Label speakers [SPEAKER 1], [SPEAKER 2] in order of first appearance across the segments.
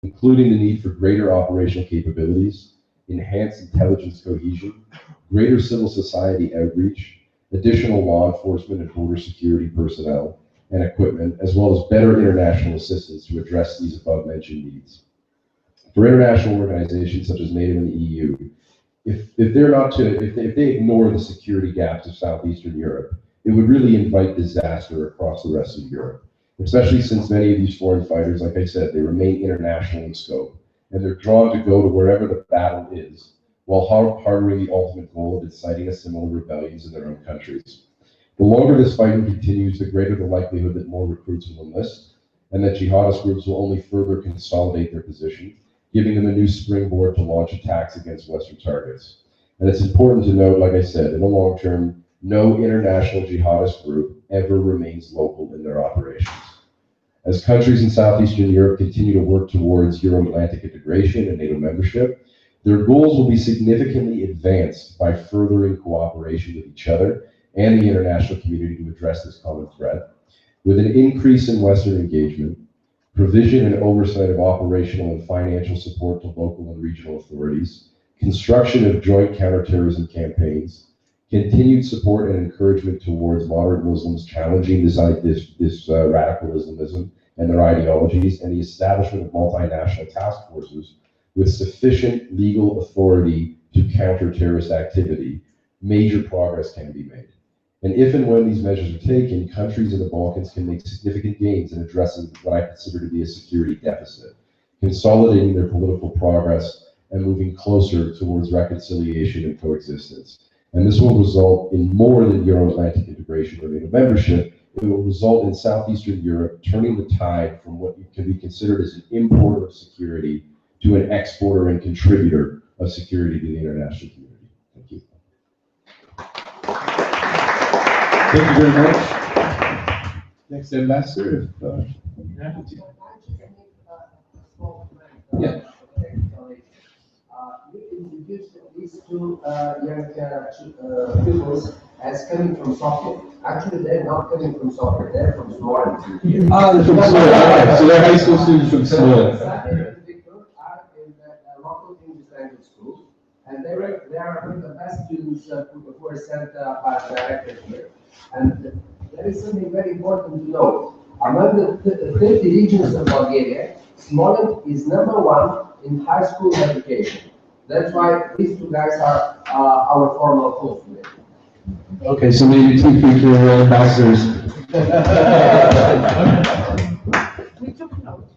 [SPEAKER 1] including the need for greater operational capabilities, enhanced intelligence cohesion, greater civil society outreach, additional law enforcement and border security personnel and equipment, as well as better international assistance to address these above-mentioned needs. For international organizations such as NATO and the EU, if they ignore the security gaps of Southeastern Europe, it would really invite disaster across the rest of Europe, especially since many of these foreign fighters, like I said, they remain international in scope, and they're drawn to go to wherever the battle is, while harboring the ultimate goal of inciting a similar rebellions in their own countries. The longer this fighting continues, the greater the likelihood that more recruits will enlist, and that jihadist groups will only further consolidate their position, giving them a new springboard to launch attacks against Western targets. And it's important to note, like I said, in the long term, no international jihadist group ever remains local in their operations. As countries in Southeastern Europe continue to work towards Euro-Atlantic integration and NATO membership, their goals will be significantly advanced by furthering cooperation with each other and the international community to address this common threat, with an increase in Western engagement, provision and oversight of operational and financial support to local and regional authorities, construction of joint counterterrorism campaigns, continued support and encouragement towards moderate Muslims challenging this radical Islamism and their ideologies, and the establishment of multinational task forces with sufficient legal authority to counter terrorist activity, major progress can be made. And if and when these measures are taken, countries in the Balkans can make significant gains in addressing what I consider to be a security deficit, consolidating their political progress and moving closer towards reconciliation and coexistence. And this will result in more than Euro-Atlantic integration or NATO membership. It will result in Southeastern Europe turning the tide from what can be considered as an importer of security to an exporter and contributor of security to the international community. Thank you.
[SPEAKER 2] Thank you very much. Next ambassador, if happy to. Yeah.
[SPEAKER 3] You introduced these two young pupils as coming from Sofia. Actually, they're not coming from Sofia, they're from Smolens.
[SPEAKER 2] They're from Smolens. So they're high school students from Smolens.
[SPEAKER 3] Are in the local English language school, and they are among the best students who were sent by the director here. And there is something very important to know. Among the 30 regions of Bulgaria, Smolens is #1 in high school education. That's why these two guys are our formal hosts today.
[SPEAKER 2] Okay, so maybe 2 future ambassadors.
[SPEAKER 4] We took notes.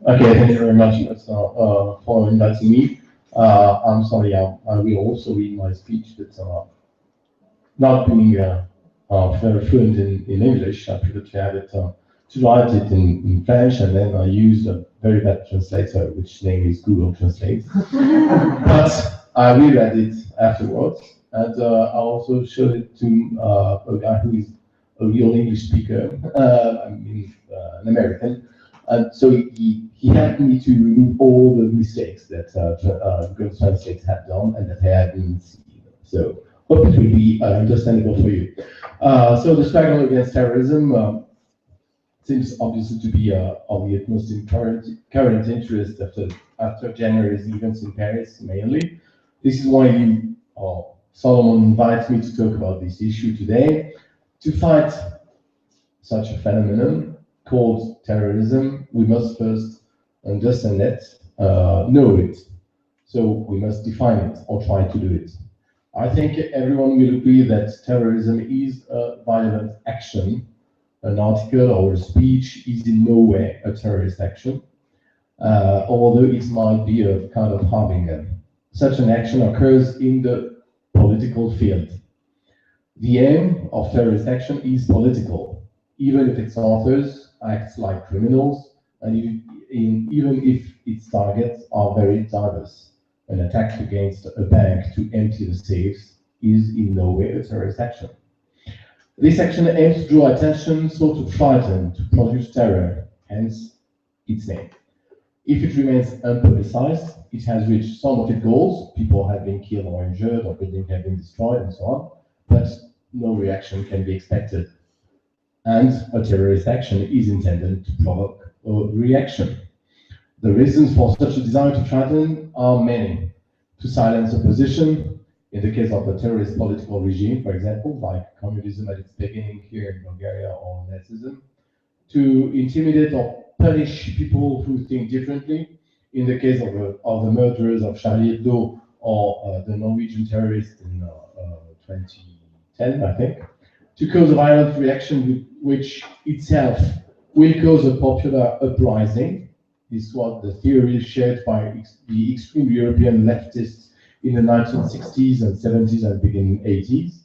[SPEAKER 2] Okay, thank you very much for inviting me. I'm sorry, I will also read my speech, but not being very fluent in English, I prefer to have it to write it in French, and then I use a very bad translator, which name is Google Translate. But I reread it afterwards, and I also showed it to a guy who is a real English speaker, an American. And so he helped me to remove all the mistakes that Google Translate had done and that I hadn't seen. So hope it will be understandable for you. So the struggle against terrorism seems obviously to be of the utmost current interest after January's events in Paris, mainly. This is why Solomon invites me to talk about this issue today. To fight such a phenomenon called terrorism, we must first understand it, know it. So we must define it or try to do it. I think everyone will agree that terrorism is a violent action. An article or a speech is in no way a terrorist action, although it might be a kind of harbinger. Such an action occurs in the political field. The aim of terrorist action is political, even if its authors act like criminals, and even if its targets are very diverse. An attack against a bank to empty the safes is in no way a terrorist action. This action aims to draw attention, so to frighten, to produce terror, hence its name. If it remains unpublicized, it has reached some of its goals. People have been killed or injured, or buildings have been destroyed, and so on, but no reaction can be expected. and a terrorist action is intended to provoke a reaction. The reasons for such a desire to threaten are many. To silence opposition, in the case of a terrorist political regime, for example, like communism at its beginning here in Bulgaria or Nazism. To intimidate or punish people who think differently, in the case of the murderers of Charlie Hebdo or the Norwegian terrorist in 2010, I think. To cause a violent reaction which itself will cause a popular uprising. This was the theory shared by the extreme European leftists in the 1960s and 70s and beginning 80s.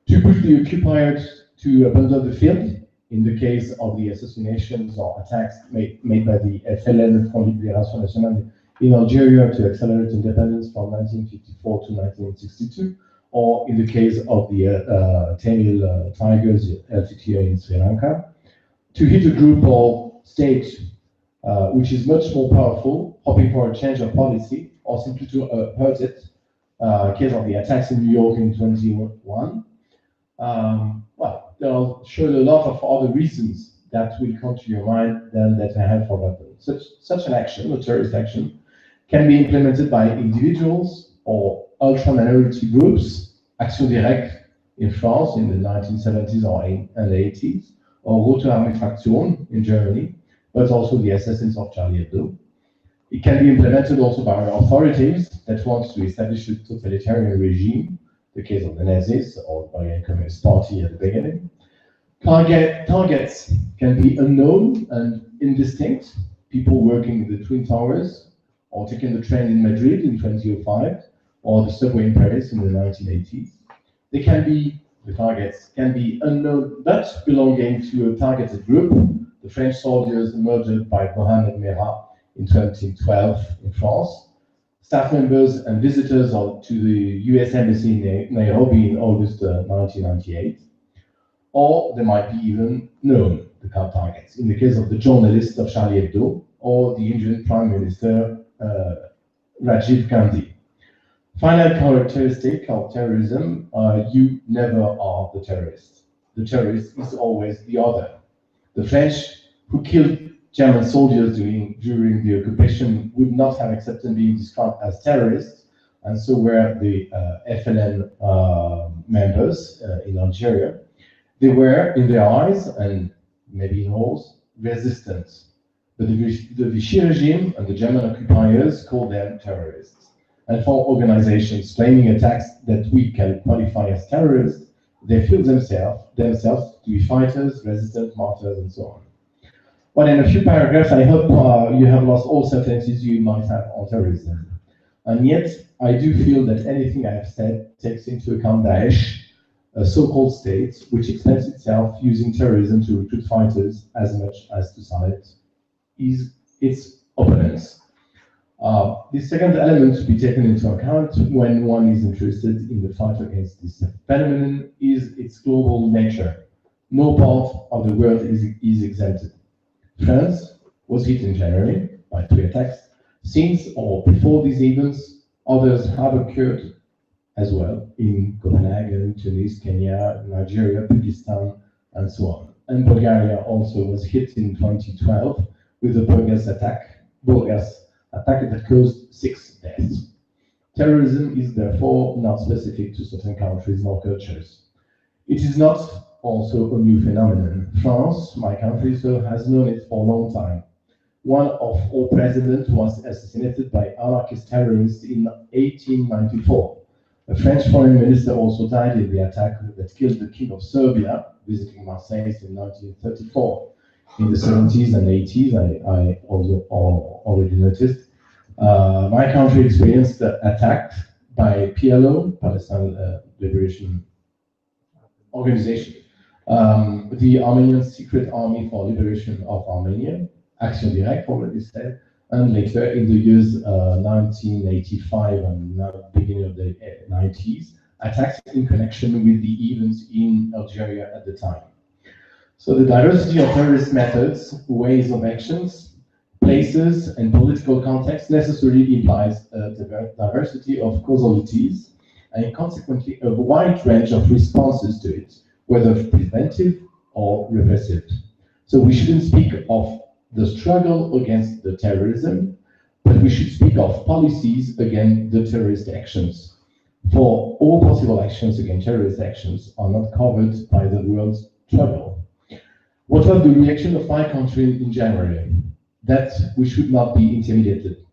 [SPEAKER 2] To push the occupiers to abandon the field, in the case of the assassinations or attacks made by the FLN, Front de Libération Nationale, in Algeria to accelerate independence from 1954 to 1962, or in the case of the Tamil Tigers, LTTE in Sri Lanka, to hit a group or state which is much more powerful, hoping for a change of policy, or simply to hurt it. Case of the attacks in New York in 2021. Well, there are surely a lot of other reasons that will come to your mind than that I have forgotten. Such an action, a terrorist action, can be implemented by individuals or ultra-minority groups, Action Directe in France in the 1970s and 80s, or Rote Armee Fraktion in Germany, but also the assassins of Charlie Hebdo. It can be implemented also by authorities that want to establish a totalitarian regime, the case of the Nazis or the Bulgarian Communist Party at the beginning. Targets can be unknown and indistinct, people working in the Twin Towers, or taking the train in Madrid in 2005, or the subway in Paris in the 1980s. The targets can be unknown, but belonging to a targeted group, the French soldiers murdered by Mohamed Merah in 2012 in France, staff members and visitors to the US Embassy in Nairobi in August 1998, or they might be even known, the targets, in the case of the journalist of Charlie Hebdo or the Indian Prime Minister Rajiv Gandhi. Final characteristic of terrorism, you never are the terrorist. The terrorist is always the other. The French who killed German soldiers during the occupation would not have accepted being described as terrorists, and so were the FLN members in Algeria. They were, in their eyes, and maybe in yours, resistant. But the Vichy regime and the German occupiers called them terrorists. And for organizations claiming attacks that we can qualify as terrorists, they feel themselves to be fighters, resistant, martyrs, and so on. Well, in a few paragraphs, I hope you have lost all certainties you might have on terrorism. And yet, I do feel that anything I have said takes into account Daesh, a so-called state which extends itself using terrorism to recruit fighters as much as to silence its opponents. The second element to be taken into account when one is interested in the fight against this phenomenon is its global nature. No part of the world is exempted. France was hit in January by 3 attacks. Since or before these events, others have occurred as well in Copenhagen, Tunis, Kenya, Nigeria, Pakistan, and so on. And Bulgaria also was hit in 2012 with the Burgas attack that caused 6 deaths. Terrorism is therefore not specific to certain countries nor cultures. It is not also a new phenomenon. France, my country, so has known it for a long time. One of our presidents was assassinated by anarchist terrorists in 1894. A French foreign minister also died in the attack that killed the King of Serbia, visiting Marseille in 1934. In the 70s and 80s, I also already noticed, my country experienced the attack by PLO, Palestine Liberation Organization, the Armenian Secret Army for Liberation of Armenia, Action Directe, already said, and later in the years 1985 and beginning of the 90s, attacks in connection with the events in Algeria at the time. So the diversity of terrorist methods, ways of actions, places, and political context necessarily implies a diversity of causalities and consequently a wide range of responses to it, whether preventive or repressive. So we shouldn't speak of the struggle against the terrorism, but we should speak of policies against the terrorist actions. For all possible actions against terrorist actions are not covered by the world's struggle. What was the reaction of my country in January? That we should not be intimidated.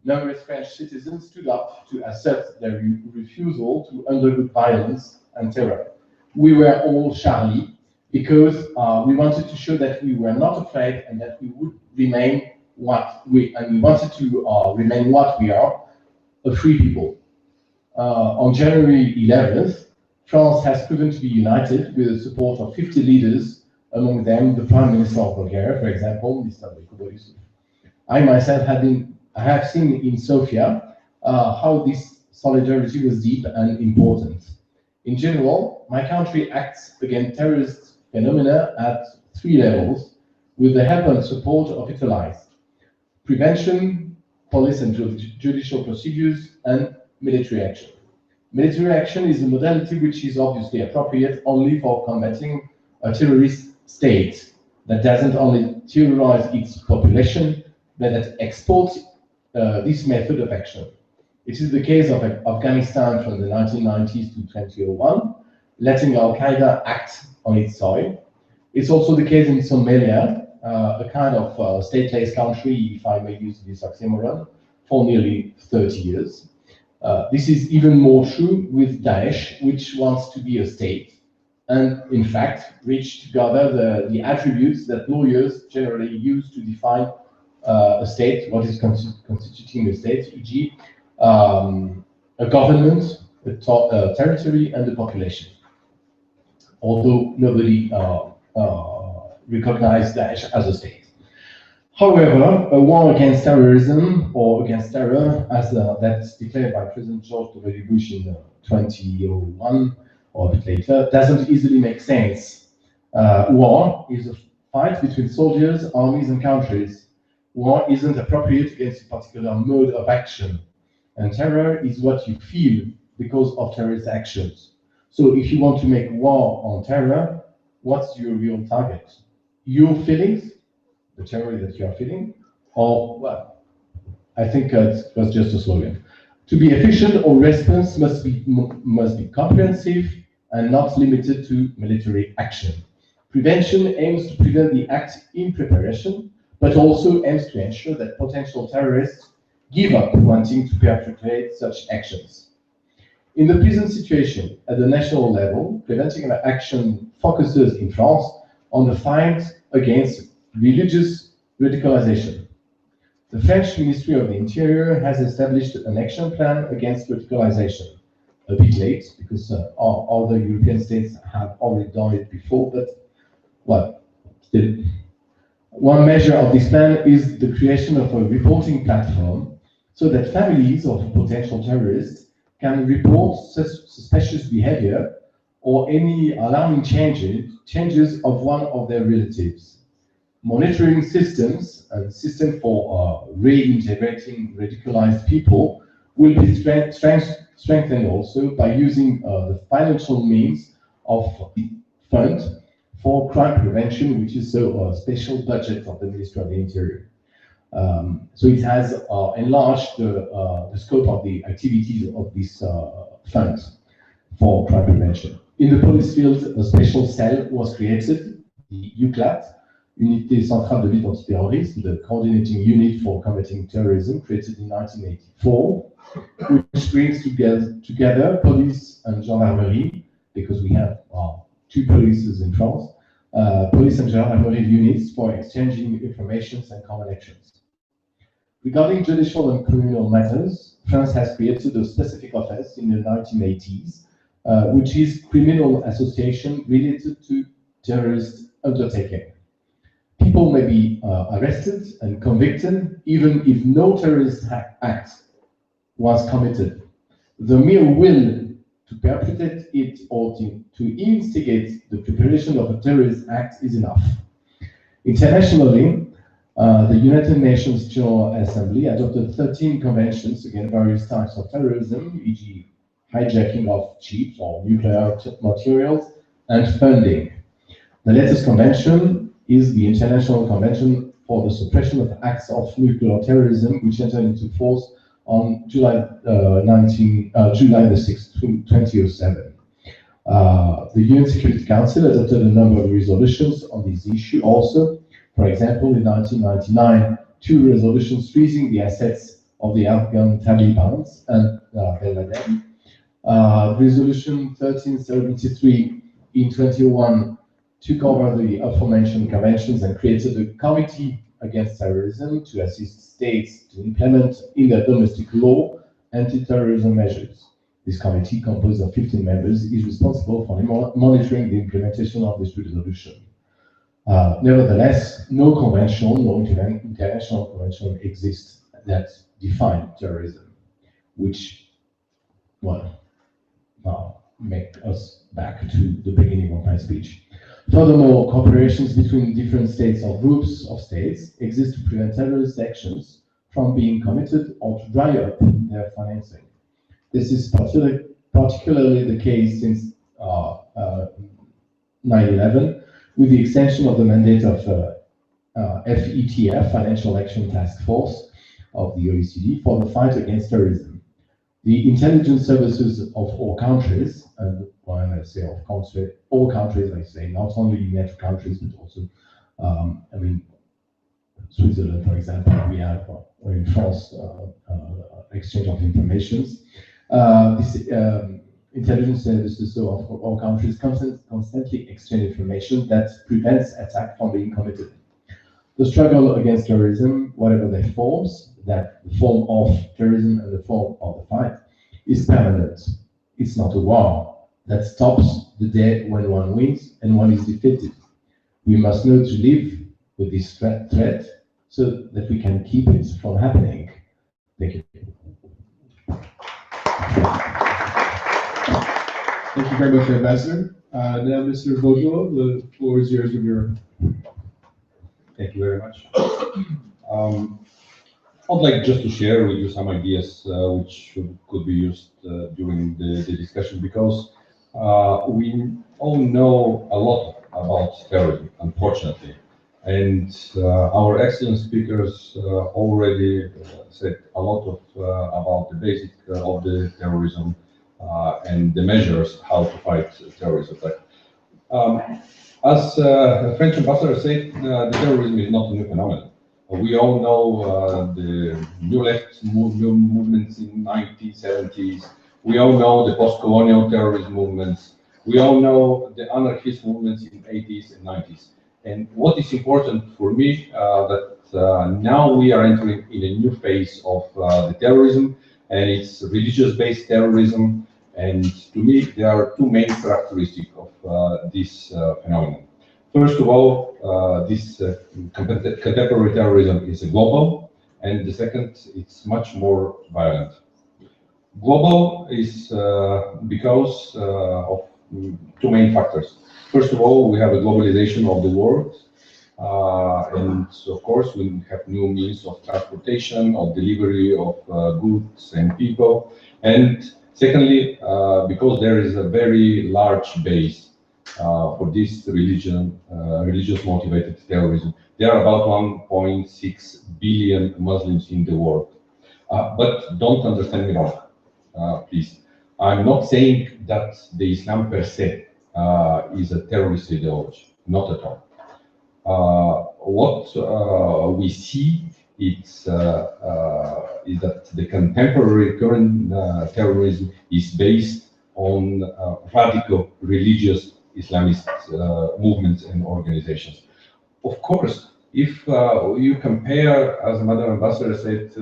[SPEAKER 2] Numerous French citizens stood up to assert their refusal to undergo violence and terror. We were all Charlie because we wanted to show that we were not afraid and that we would remain we wanted to remain what we are, a free people. On January 11th, France has proven to be united with the support of 50 leaders, among them the Prime Minister of Bulgaria, for example, Mr. Borisov. I myself I have seen in Sofia how this solidarity was deep and important. In general, my country acts against terrorist phenomena at 3 levels with the help and support of its allies: prevention, police and judicial procedures, and military action. Military action is a modality which is obviously appropriate only for combating a terrorist state that doesn't only terrorize its population, but that exports this method of action. It is the case of Afghanistan from the 1990s to 2001, letting Al-Qaeda act on its soil. It's also the case in Somalia, a kind of stateless country, if I may use this oxymoron, for nearly 30 years. This is even more true with Daesh, which wants to be a state, and in fact, reach together the attributes that lawyers generally use to define a state, what is constituting a state, e.g., a government, a territory, and a population. Although nobody recognized Daesh as a state. However, a war against terrorism or against terror, as that's declared by President George W. Bush in 2001 or a bit later, doesn't easily make sense. War is a fight between soldiers, armies, and countries. War isn't appropriate against a particular mode of action, and terror is what you feel because of terrorist actions. So if you want to make war on terror, what's your real target? Your feelings, the terror that you are feeling, or, well, I think it was just a slogan. To be efficient, our response must be comprehensive and not limited to military action. Prevention aims to prevent the act in preparation, but also aims to ensure that potential terrorists give up wanting to perpetrate such actions. In the present situation, at the national level, preventing action focuses in France on the fight against religious radicalization. The French Ministry of the Interior has established an action plan against radicalization. A bit late, because other European states have already done it before, but, well, still. One measure of this plan is the creation of a reporting platform so that families of potential terrorists can report suspicious behavior or any alarming changes of one of their relatives. Monitoring systems and system for reintegrating radicalized people will be strengthened also by using the financial means of the fund for crime prevention, which is a special budget of the Ministry of the Interior. So it has enlarged the scope of the activities of this fund for crime prevention. In the police field, a special cell was created, the UCLAT, Unité Centrale de Lutte Antiterroriste, the coordinating unit for combating terrorism, created in 1984, which brings together police and gendarmerie, because we have 2 polices in France, police and gendarmerie units for exchanging information and common actions. Regarding judicial and criminal matters, France has created a specific office in the 1980s, which is criminal association related to terrorist undertaking. People may be arrested and convicted even if no terrorist act was committed. The mere will to perpetrate it or to instigate the preparation of a terrorist act is enough. Internationally, the United Nations General Assembly adopted 13 conventions against various types of terrorism, e.g. hijacking of ships or nuclear materials, and funding. The latest convention is the International Convention for the Suppression of Acts of Nuclear Terrorism, which entered into force on July the 6th, 2007. The UN Security Council adopted a number of resolutions on this issue also. For example, in 1999, 2 resolutions freezing the assets of the Afghan Taliban and Bin Laden. Resolution 1373 in 2001 took over the aforementioned conventions and created a committee against terrorism to assist states to implement in their domestic law anti-terrorism measures. This committee, composed of 15 members, is responsible for monitoring the implementation of this resolution. Nevertheless, no convention, no international convention exists that define terrorism, which, well, make us back to the beginning of my speech. Furthermore, cooperations between different states or groups of states exist to prevent terrorist actions from being committed or to dry up their financing. This is particularly the case since 9/11, with the extension of the mandate of FETF, Financial Action Task Force of the OECD, for the fight against terrorism. The intelligence services of all countries, and when I say of countries, all countries, I say not only NATO countries, but also, Switzerland, for example, we have, or in France, exchange of information. This intelligence services of all countries constantly exchange information that prevents attack from being committed. The struggle against terrorism, whatever their forms, that the form of terrorism and the form of the fight, is permanent. It's not a war that stops the day when one wins and one is defeated. We must know to live with this threat so that we can keep it from happening. Thank you.
[SPEAKER 5] Thank you very much, Ambassador. Now, Mr. Bojo, the floor is yours of your.
[SPEAKER 6] Thank you very much. I'd like just to share with you some ideas which could be used during the discussion, because we all know a lot about terrorism, unfortunately. And our excellent speakers already said a lot of about the basic of the terrorism and the measures how to fight terrorist attack. As the French ambassador said, the terrorism is not a new phenomenon. We all know the New Left movements in 1970s. We all know the post-colonial terrorism movements. We all know the anarchist movements in 80s and 90s. And what is important for me, that now we are entering in a new phase of the terrorism, and it's religious-based terrorism. And to me, there are 2 main characteristics of this phenomenon. First of all, this contemporary terrorism is global, and the second, it's much more violent. Global is because of 2 main factors. First of all, we have a globalization of the world, and of course, we have new means of transportation, of delivery of goods and people. And secondly, because there is a very large base for this religious motivated terrorism. There are about 1.6 billion Muslims in the world. But don't understand me wrong, please. I'm not saying that the Islam per se is a terrorist ideology, not at all. What we see is that the contemporary current terrorism is based on radical religious Islamist movements and organizations. Of course, if you compare, as Madam Ambassador said,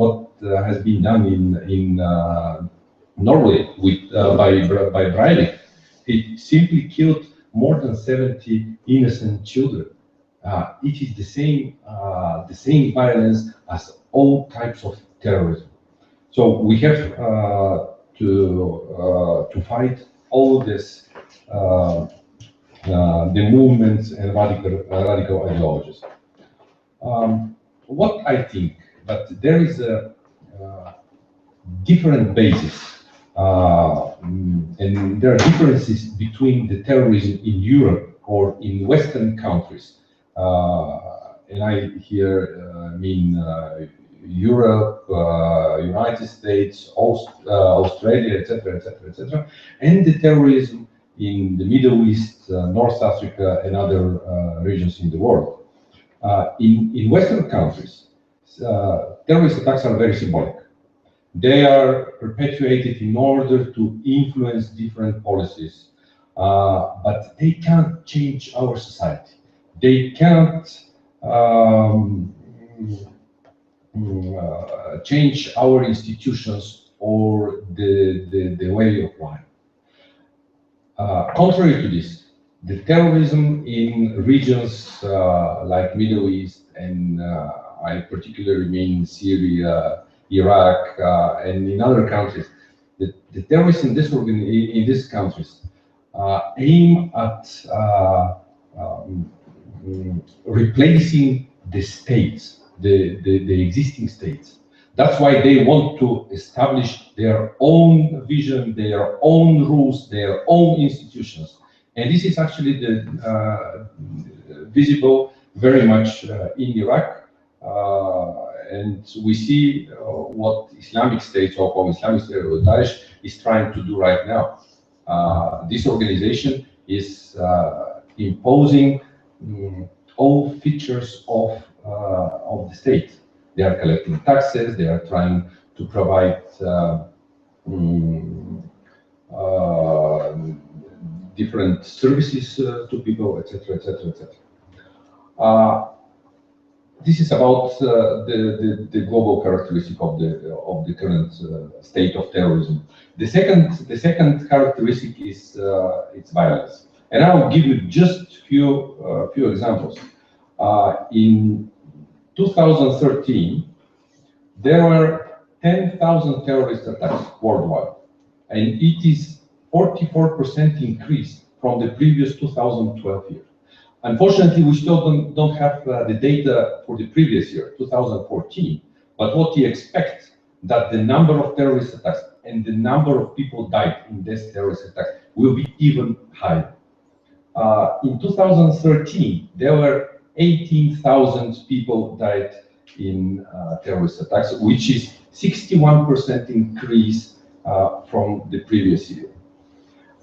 [SPEAKER 6] what has been done in Norway with by Breivik, it simply killed more than 70 innocent children. It is the same violence as all types of terrorism. So we have to fight all this, the movements and radical ideologies. What I think that there is a different basis, and there are differences between the terrorism in Europe or in Western countries, and I here mean Europe, United States, Australia, etc., etc., etc., and the terrorism in the Middle East, North Africa, and other regions in the world. In Western countries, terrorist attacks are very symbolic. They are perpetuated in order to influence different policies, but they can't change our society. They can't change our institutions or the way of life. Contrary to this, the terrorism in regions like Middle East, and I particularly mean Syria, Iraq, and in other countries, the terrorists in these countries aim at replacing the states, the existing states. That's why they want to establish their own vision, their own rules, their own institutions. And this is actually visible very much in Iraq. And we see what Islamic State, so-called Islamic State or Daesh, is trying to do right now. This organization is imposing all features of the state. They are collecting taxes. They are trying to provide different services to people, etc., etc., etc. This is about the global characteristic of the current state of terrorism. The second characteristic is its violence, and I will give you just few examples. In 2013, there were 10,000 terrorist attacks worldwide, and it is 44% increase from the previous 2012 year. Unfortunately, we still don't have the data for the previous year, 2014, but what we expect that the number of terrorist attacks and the number of people died in this terrorist attack will be even higher. In 2013, there were 18,000 people died in terrorist attacks, which is 61% increase from the previous year.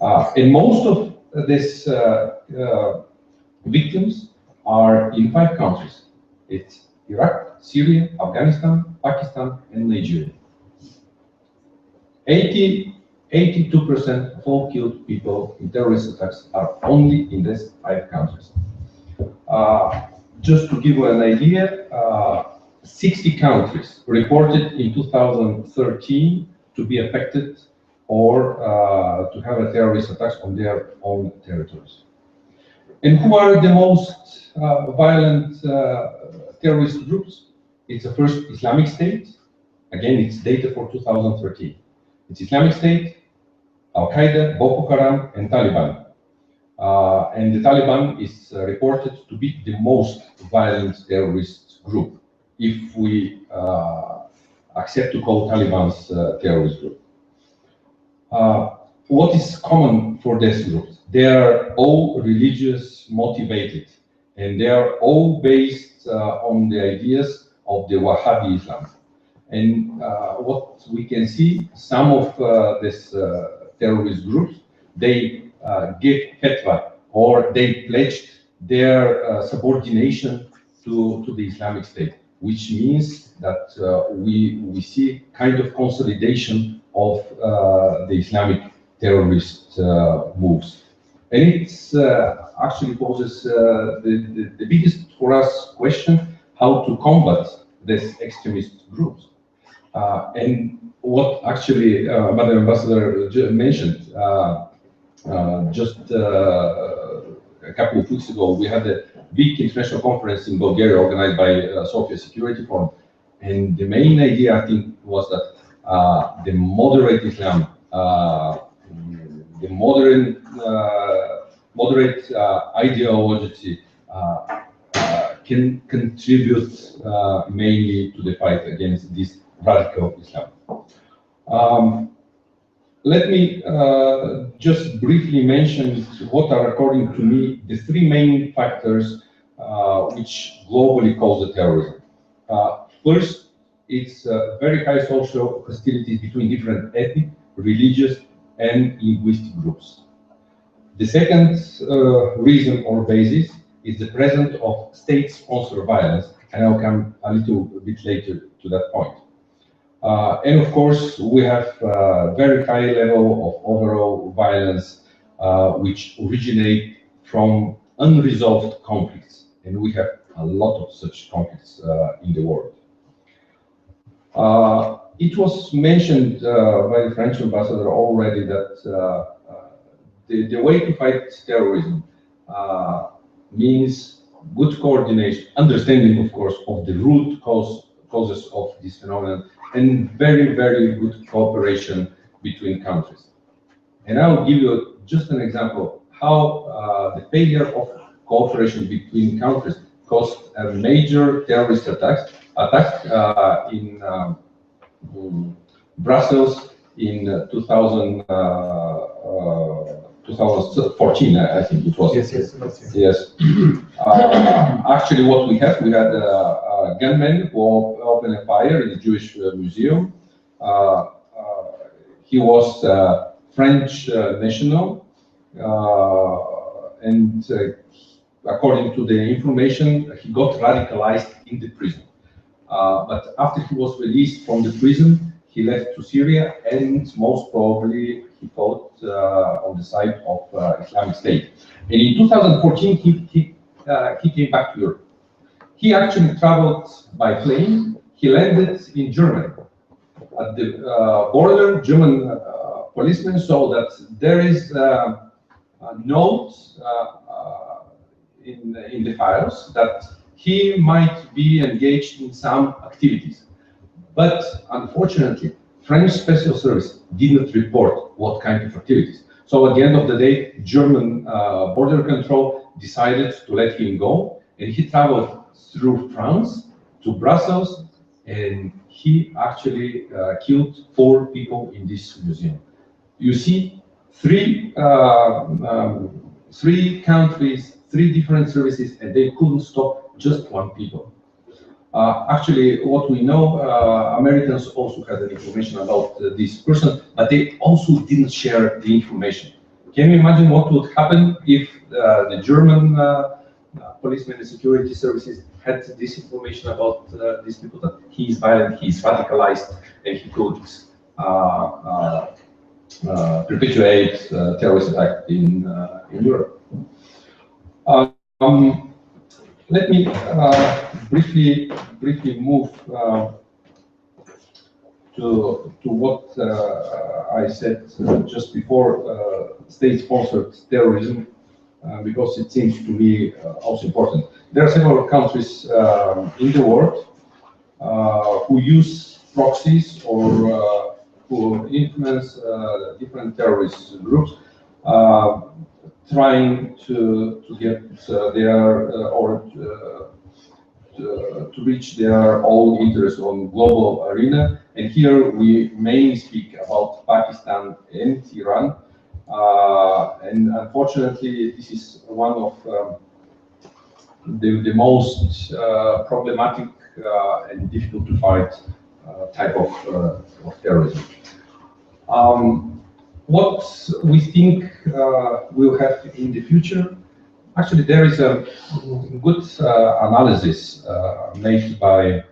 [SPEAKER 6] And most of these victims are in 5 countries. It's Iraq, Syria, Afghanistan, Pakistan, and Nigeria. 82% of all killed people in terrorist attacks are only in these 5 countries. Just to give you an idea, 60 countries reported in 2013 to be affected or to have a terrorist attacks on their own territories. And who are the most violent terrorist groups? It's the first Islamic State. Again, it's data for 2013. It's Islamic State, Al-Qaeda, Boko Haram, and Taliban. And the Taliban is reported to be the most violent terrorist group, if we accept to call Taliban's terrorist group. What is common for these groups? They are all religious motivated, and they are all based on the ideas of the Wahhabi Islam. And what we can see, some of these terrorist groups, they give fatwa, or they pledged their subordination to the Islamic State, which means that we see kind of consolidation of the Islamic terrorist moves. And it actually poses the biggest for us question, how to combat these extremist groups. And what actually Madam Ambassador mentioned, just a couple of weeks ago, we had a big international conference in Bulgaria organized by Sofia Security Forum. And the main idea, I think, was that the moderate Islam, the moderate ideology can contribute mainly to the fight against this radical Islam. Let me just briefly mention what are, according to me, the three main factors which globally cause the terrorism. First, it's very high social hostilities between different ethnic, religious, and linguistic groups. The second reason or basis is the presence of state-sponsored violence, and I'll come a little bit later to that point. And of course, we have very high level of overall violence, which originate from unresolved conflicts, and we have a lot of such conflicts in the world. It was mentioned by the French ambassador already that the way to fight terrorism means good coordination, understanding, of course, of the root causes of this phenomenon, and very, very good cooperation between countries. And I'll give you just an example how the failure of cooperation between countries caused a major terrorist attack in Brussels in 2014, I think it was. Yes. Actually, what we had a gunman who opened a fire in the Jewish museum. He was French national, and according to the information, he got radicalized in the prison. But after he was released from the prison, he left to Syria, and most probably he fought on the side of Islamic State. And in 2014, he came back to Europe. He actually traveled by plane. He landed in Germany. At the border, German policemen saw that there is a note in the files that he might be engaged in some activities. But unfortunately, French Special Service did not report what kind of activities. So at the end of the day, German border control decided to let him go, and he traveled through France to Brussels, and he actually killed 4 people in this museum. You see, three countries, 3 different services, and they couldn't stop just 1 people. Actually, what we know, Americans also had the information about this person, but they also didn't share the information. Can you imagine what would happen if the German policemen and security services had this information about these people, that he is violent, he is radicalized, and he could perpetuate terrorist attack in Europe? Let me briefly move to what I said just before, state-sponsored terrorism, because it seems to me also important. There are several countries in the world who use proxies or who influence different terrorist groups, trying to get to reach their own interests on global arena. And here we mainly speak about Pakistan and Iran. And unfortunately, this is one of the most problematic and difficult to fight type of terrorism. What we think we'll have in the future, actually there is a good analysis made by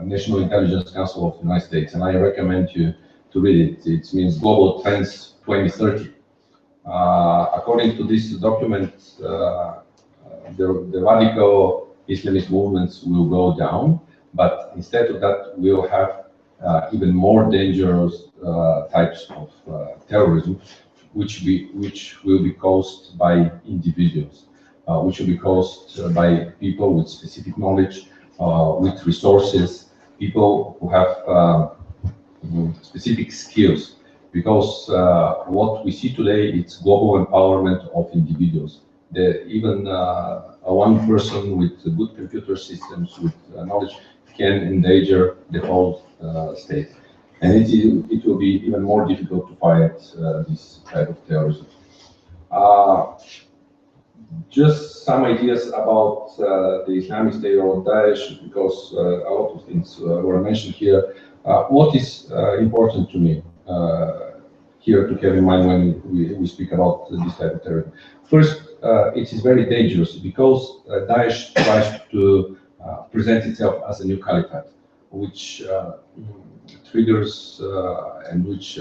[SPEAKER 6] National Intelligence Council of the United States, and I recommend you to read it. It means Global Trends 2030. According to this document, the radical Islamist movements will go down, but instead of that, we'll have even more dangerous types of terrorism, which will be caused by individuals, which will be caused by people with specific knowledge, with resources, people who have specific skills. Because what we see today, it's global empowerment of individuals. Even one person with good computer systems, with knowledge, can endanger the whole state. And it will be even more difficult to fight this type of terrorism. Just some ideas about the Islamic State or Daesh, because a lot of things were mentioned here. What is important to me here to have in mind when we speak about this type of terrorism? First, it is very dangerous because Daesh tries to present itself as a new caliphate, which triggers and which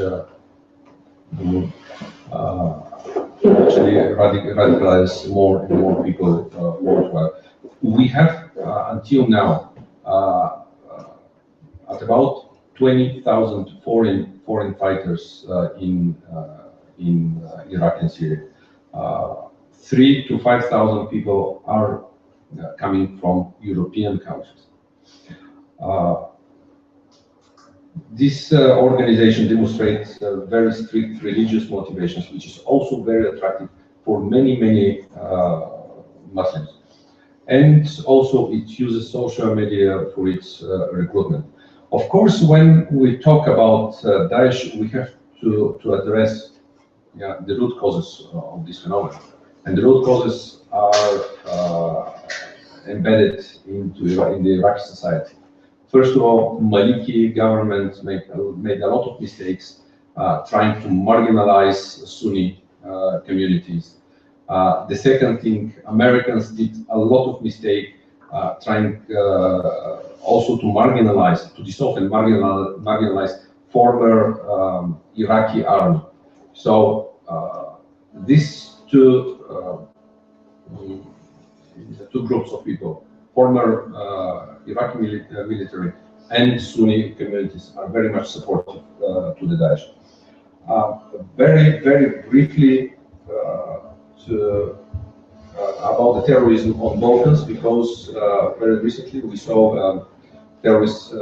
[SPEAKER 6] actually radicalize more and more people worldwide. We have until now at about 20,000 foreign fighters in Iraq and Syria. 3,000 to 5,000 people are coming from European countries. This organization demonstrates very strict religious motivations, which is also very attractive for many Muslims. And also it uses social media for its recruitment. Of course, when we talk about Daesh, we have to address the root causes of this phenomenon. And the root causes are embedded in the Iraqi society. First of all, Maliki government made a lot of mistakes trying to marginalize Sunni communities. The second thing, Americans did a lot of mistake trying also to marginalize, to dissolve and marginalize former Iraqi army. So these two groups of people, former Iraqi military and Sunni communities, are very much supportive to the Daesh. Very briefly about the terrorism on Balkans, because very recently we saw terrorist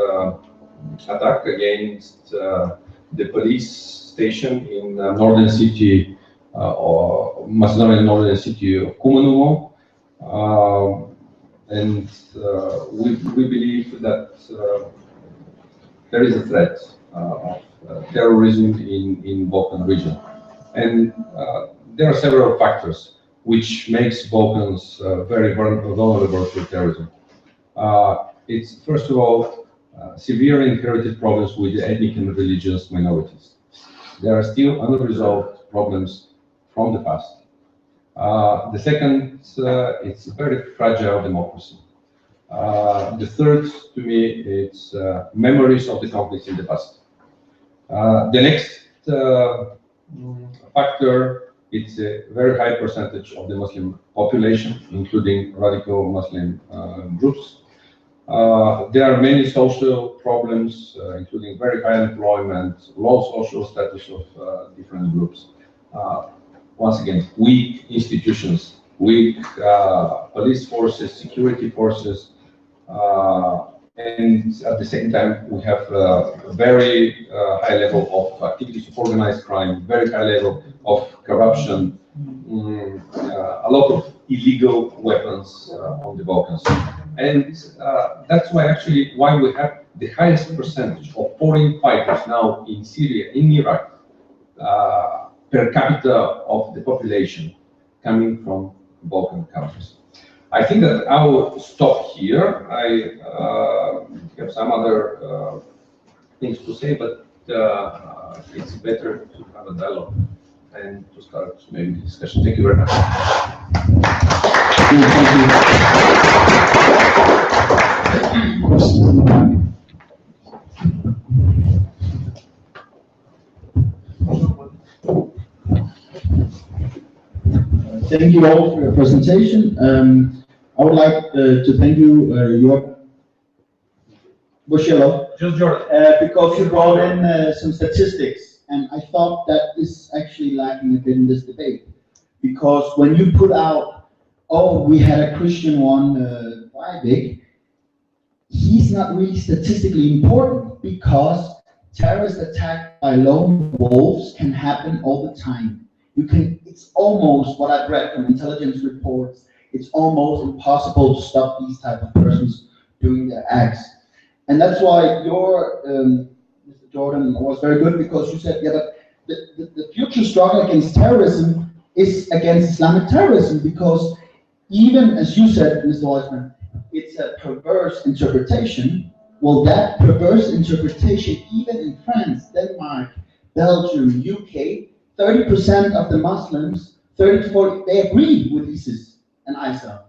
[SPEAKER 6] attack against the police station in northern city or Macedonian northern city of Kumanovo. And we believe that there is a threat of terrorism in Balkan region. And there are several factors which makes Balkans very vulnerable to terrorism. It's first of all severe inherited problems with the ethnic and religious minorities. There are still unresolved problems from the past. The second, it's a very fragile democracy. The third, to me, it's memories of the conflicts in the past. The next factor, it's a very high percentage of the Muslim population, including radical Muslim groups. There are many social problems, including very high unemployment, low social status of different groups. Once again, weak institutions, weak police forces, security forces, and at the same time, we have a very high level of activities of organized crime, very high level of corruption, a lot of illegal weapons on the Balkans. And that's why we have the highest percentage of foreign fighters now in Syria, in Iraq, per capita of the population coming from Balkan countries. I think that I will stop here. I have some other things to say, but it's better to have a dialogue and to start maybe the discussion. Thank you very much.
[SPEAKER 7] Thank you all for your presentation. I would like to thank you, because you brought in some statistics, and I thought that is actually lacking a bit in this debate. Because when you put out, oh, we had a Christian one, Breivik, he's not really statistically important, because terrorist attack by lone wolves can happen all the time. It's almost, what I've read from intelligence reports, it's almost impossible to stop these type of persons doing their acts. And that's why Mr. Jordan, was very good because you said, yeah, but the future struggle against terrorism is against Islamic terrorism because even as you said, Mr. Weissman, it's a perverse interpretation. Well, that perverse interpretation, even in France, Denmark, Belgium, UK, 30% of the Muslims, 30 to 40, they agree with ISIS and ISIL.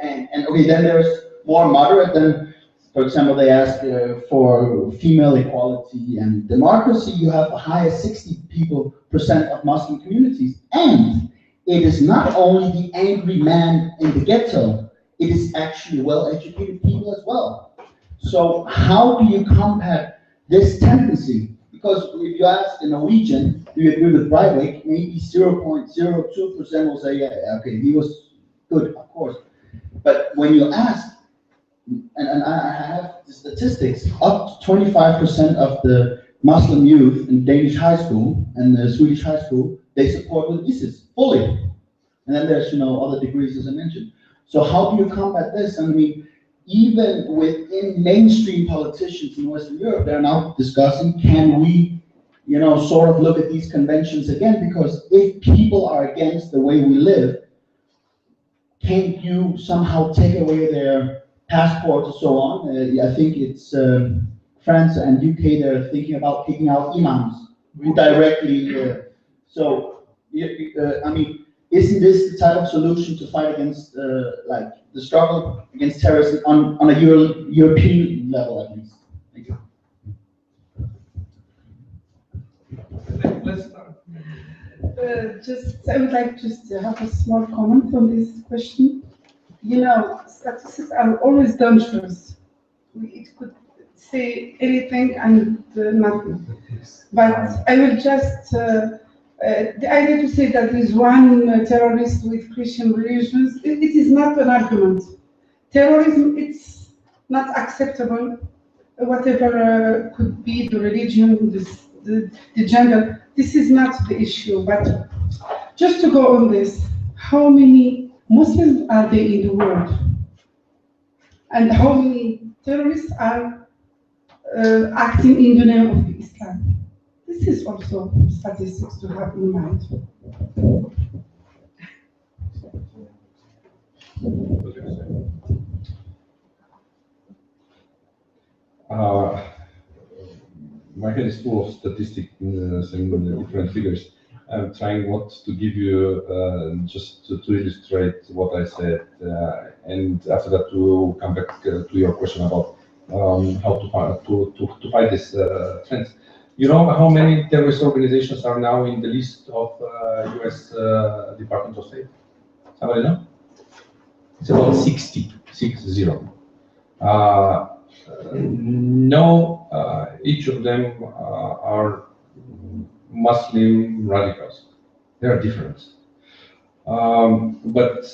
[SPEAKER 7] And okay, then there's more moderate than, for example, they ask for female equality and democracy. You have the highest 60% of Muslim communities. And it is not only the angry man in the ghetto, it is actually well-educated people as well. So how do you combat this tendency? Because if you ask a Norwegian, do you agree with Breivik, maybe 0.02% will say, yeah, okay, he was good, of course. But when you ask, and I have the statistics, up to 25% of the Muslim youth in Danish high school and the Swedish high school, they support with ISIS fully. And then there's, other degrees as I mentioned. So how do you combat this? I mean, even within mainstream politicians in Western Europe, they're now discussing, can we, sort of look at these conventions again? Because if people are against the way we live, can't you somehow take away their passports and so on? I think it's France and UK, they're thinking about kicking out imams who directly, I mean, isn't this the type of solution to fight against, like, the struggle against terrorism on a European level, at least? Thank you.
[SPEAKER 6] Let's start.
[SPEAKER 4] I would like just to have a small comment on this question. Statistics are always dangerous. It could say anything and nothing. But I will just, the idea to say that there is one terrorist with Christian religions, it is not an argument. Terrorism, it's not acceptable, whatever could be the religion, the gender. This is not the issue, but just to go on this, how many Muslims are there in the world? And how many terrorists are acting in the name of Islam? This is also statistics to have in mind.
[SPEAKER 6] My head is full of statistics and different figures. I'm trying not to give you just to illustrate what I said, and after that to come back to your question about how to fight this trend. You know how many terrorist organizations are now in the list of U.S. Department of State? Somebody know? It's about 60. No, each of them are Muslim radicals. They are different. But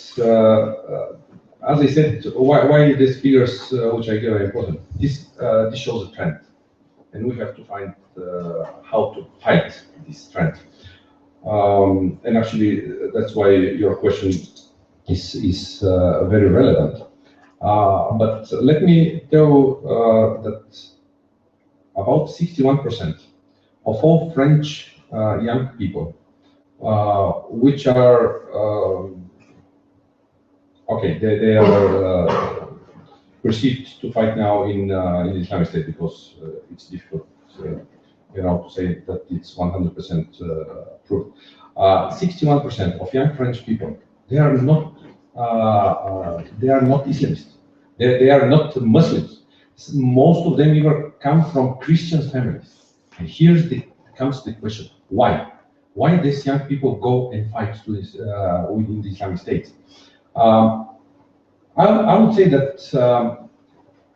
[SPEAKER 6] as I said, why these figures, which I gave, are important? This shows a trend, and we have to find how to fight this trend. And actually, that's why your question is very relevant. But let me tell that about 61% of all French young people, which are they are perceived to fight now in Islamic State because it's difficult, to say that it's 100% proved. 61% of young French people, they are not Islamists. They are not Muslims. Most of them even come from Christian families. And comes the question: why? Why these young people go and fight within the Islamic State? I would say that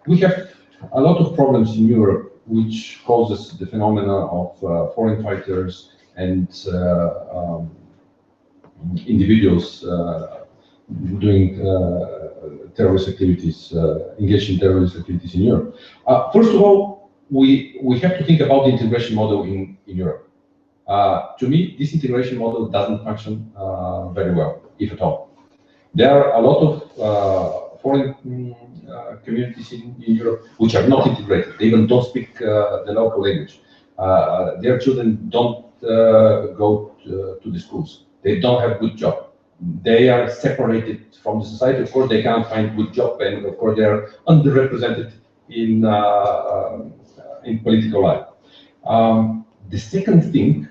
[SPEAKER 6] we have a lot of problems in Europe, which causes the phenomena of foreign fighters and individuals doing terrorist activities, engaged in terrorist activities in Europe. First of all, we have to think about the integration model in Europe. To me, this integration model doesn't function very well, if at all. There are a lot of foreign communities in Europe which are not integrated. They even don't speak the local language. Their children don't go to the schools. They don't have good job. They are separated from the society. Of course, they can't find good job, and of course, they are underrepresented in political life. The second thing,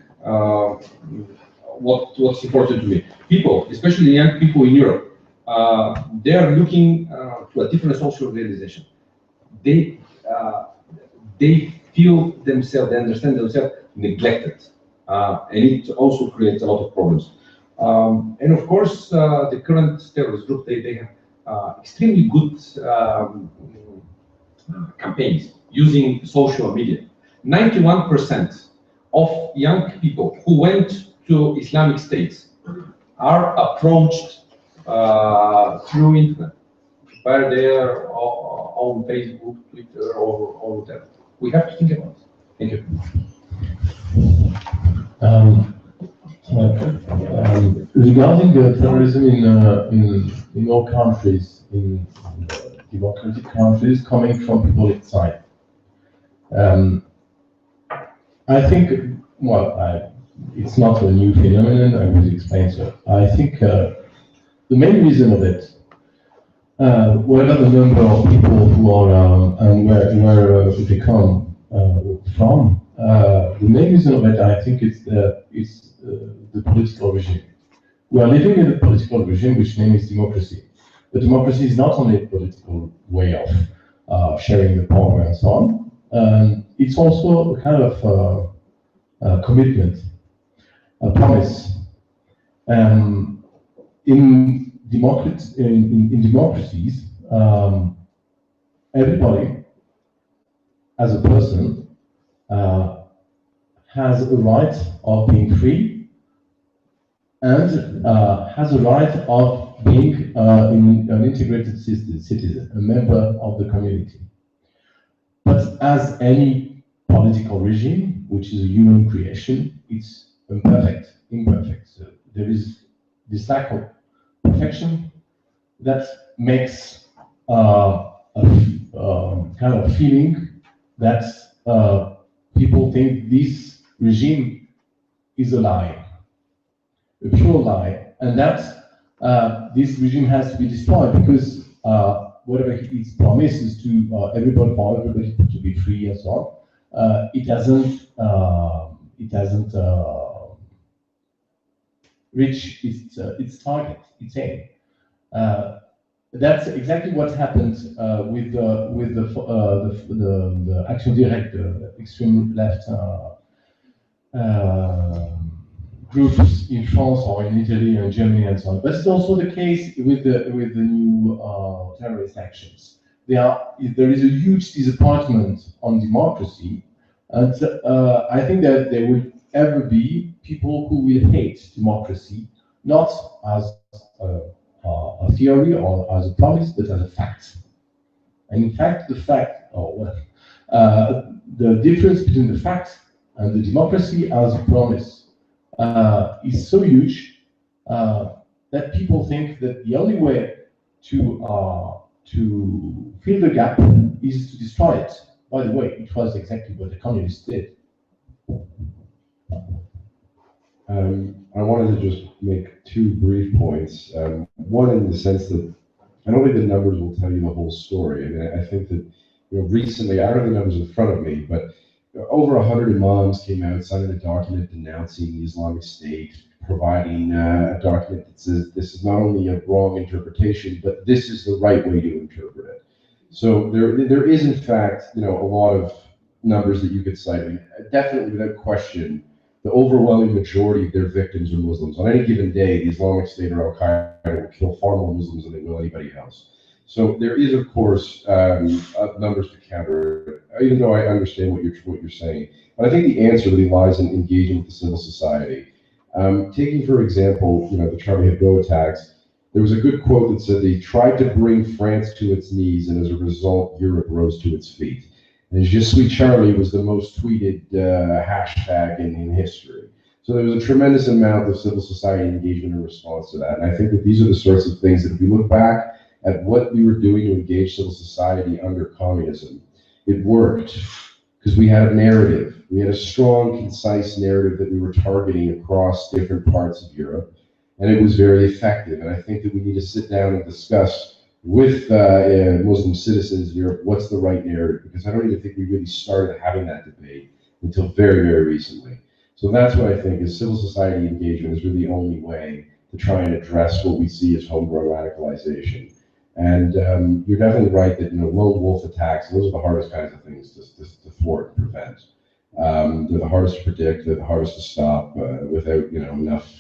[SPEAKER 6] what's important to me, people, especially young people in Europe, they are looking to a different social realization. They feel themselves, they understand themselves neglected, and it also creates a lot of problems. And of course, the current terrorist group, they have extremely good campaigns using social media. 91% of young people who went to Islamic states are approached through internet, by their own Facebook, Twitter, or whatever. We have to think about it. Thank you.
[SPEAKER 2] Regarding the terrorism in all countries, in democratic countries, coming from people inside, I think, well, it's not a new phenomenon, I will explain so. I think the main reason of it, whatever the number of people who are and where they come from, the main reason of it, I think, is the political regime. We are living in a political regime which name is democracy. But democracy is not only a political way of sharing the power and so on. It's also a kind of commitment, a promise. In democracies, everybody, as a person, has a right of being free and has a right of being an integrated citizen, a member of the community. But as any political regime, which is a human creation, it's imperfect. So there is this lack of perfection that makes a kind of feeling that people think this regime is a lie, a pure lie, and that this regime has to be destroyed because whatever its promise is to everybody, for everybody to be free and so on, it hasn't reach its target, its aim. That's exactly what happened with the Action Direct, the extreme left groups in France or in Italy and Germany and so on. But it's also the case with the new terrorist actions. There is a huge disappointment on democracy, and I think that there will ever be people who will hate democracy, not as a theory or as a promise, but as a fact. And in fact, the difference between the fact and the democracy as a promise is so huge that people think that the only way to fill the gap is to destroy it. By the way, it was exactly what the communists did.
[SPEAKER 1] I wanted to just make two brief points. One, in the sense that I don't think the numbers will tell you the whole story. I mean, I think that recently, I don't have the numbers in front of me, but over 100 imams came out, signing a document denouncing the Islamic State, providing a document that says this is not only a wrong interpretation, but this is the right way to interpret it. So there is, in fact, a lot of numbers that you could cite. I mean, definitely, without question, the overwhelming majority of their victims are Muslims. On any given day, the Islamic State or Al-Qaeda will kill far more Muslims than they will anybody else. So there is, of course, numbers to counter it, even though I understand what you're saying. But I think the answer really lies in engaging with the civil society. Taking, for example, the Charlie Hebdo attacks, there was a good quote that said they tried to bring France to its knees, and as a result, Europe rose to its feet. And Je suis Charlie was the most tweeted hashtag in history. So there was a tremendous amount of civil society engagement in response to that. And I think that these are the sorts of things that if we look back at what we were doing to engage civil society under communism, it worked because we had a narrative. We had a strong, concise narrative that we were targeting across different parts of Europe, and it was very effective. And I think that we need to sit down and discuss with Muslim citizens in Europe what's the right narrative, because I don't even think we really started having that debate until very, very recently. So that's what I think is civil society engagement is really the only way to try and address what we see as homegrown radicalization. And you're definitely right that lone wolf attacks, those are the hardest kinds of things to thwart and prevent. They're the hardest to predict, they're the hardest to stop without enough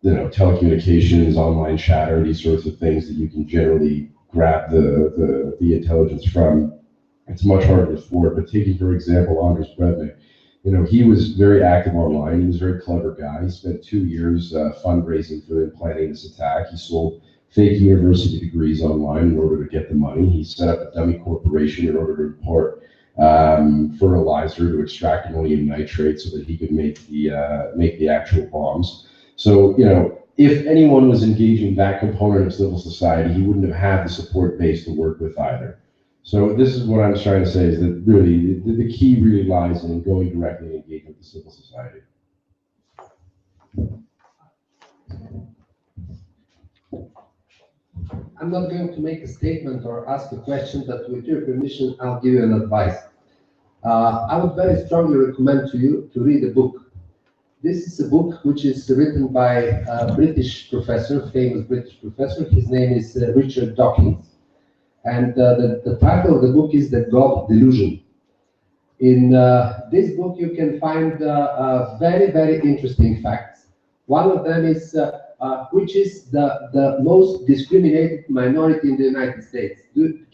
[SPEAKER 1] telecommunications, online chatter, these sorts of things that you can generally grab the intelligence from. It's much harder to thwart. But taking, for example, Andres Brednik, he was very active online. He was a very clever guy. He spent 2 years fundraising for and planning this attack. He sold fake university degrees online in order to get the money. He set up a dummy corporation in order to import fertilizer to extract ammonium nitrate so that he could make the actual bombs. So, if anyone was engaging that component of civil society, he wouldn't have had the support base to work with either. So this is what I'm trying to say, is that really the key really lies in going directly and engaging with the civil society.
[SPEAKER 3] I'm not going to make a statement or ask a question, but with your permission, I'll give you an advice. I would very strongly recommend to you to read a book. This is a book which is written by a British professor, famous British professor. His name is Richard Dawkins. And the title of the book is The God Delusion. In this book, you can find very, very interesting facts. One of them is which is the most discriminated minority in the United States.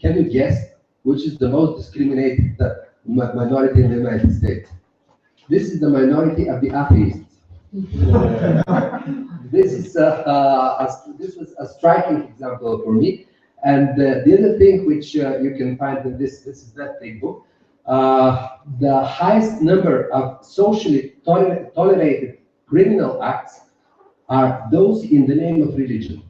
[SPEAKER 3] Can you guess which is the most discriminated minority in the United States? This is the minority of the atheists. This was a striking example for me. And the other thing which you can find in this is that big book, the highest number of socially tolerated criminal acts are those in the name of religion.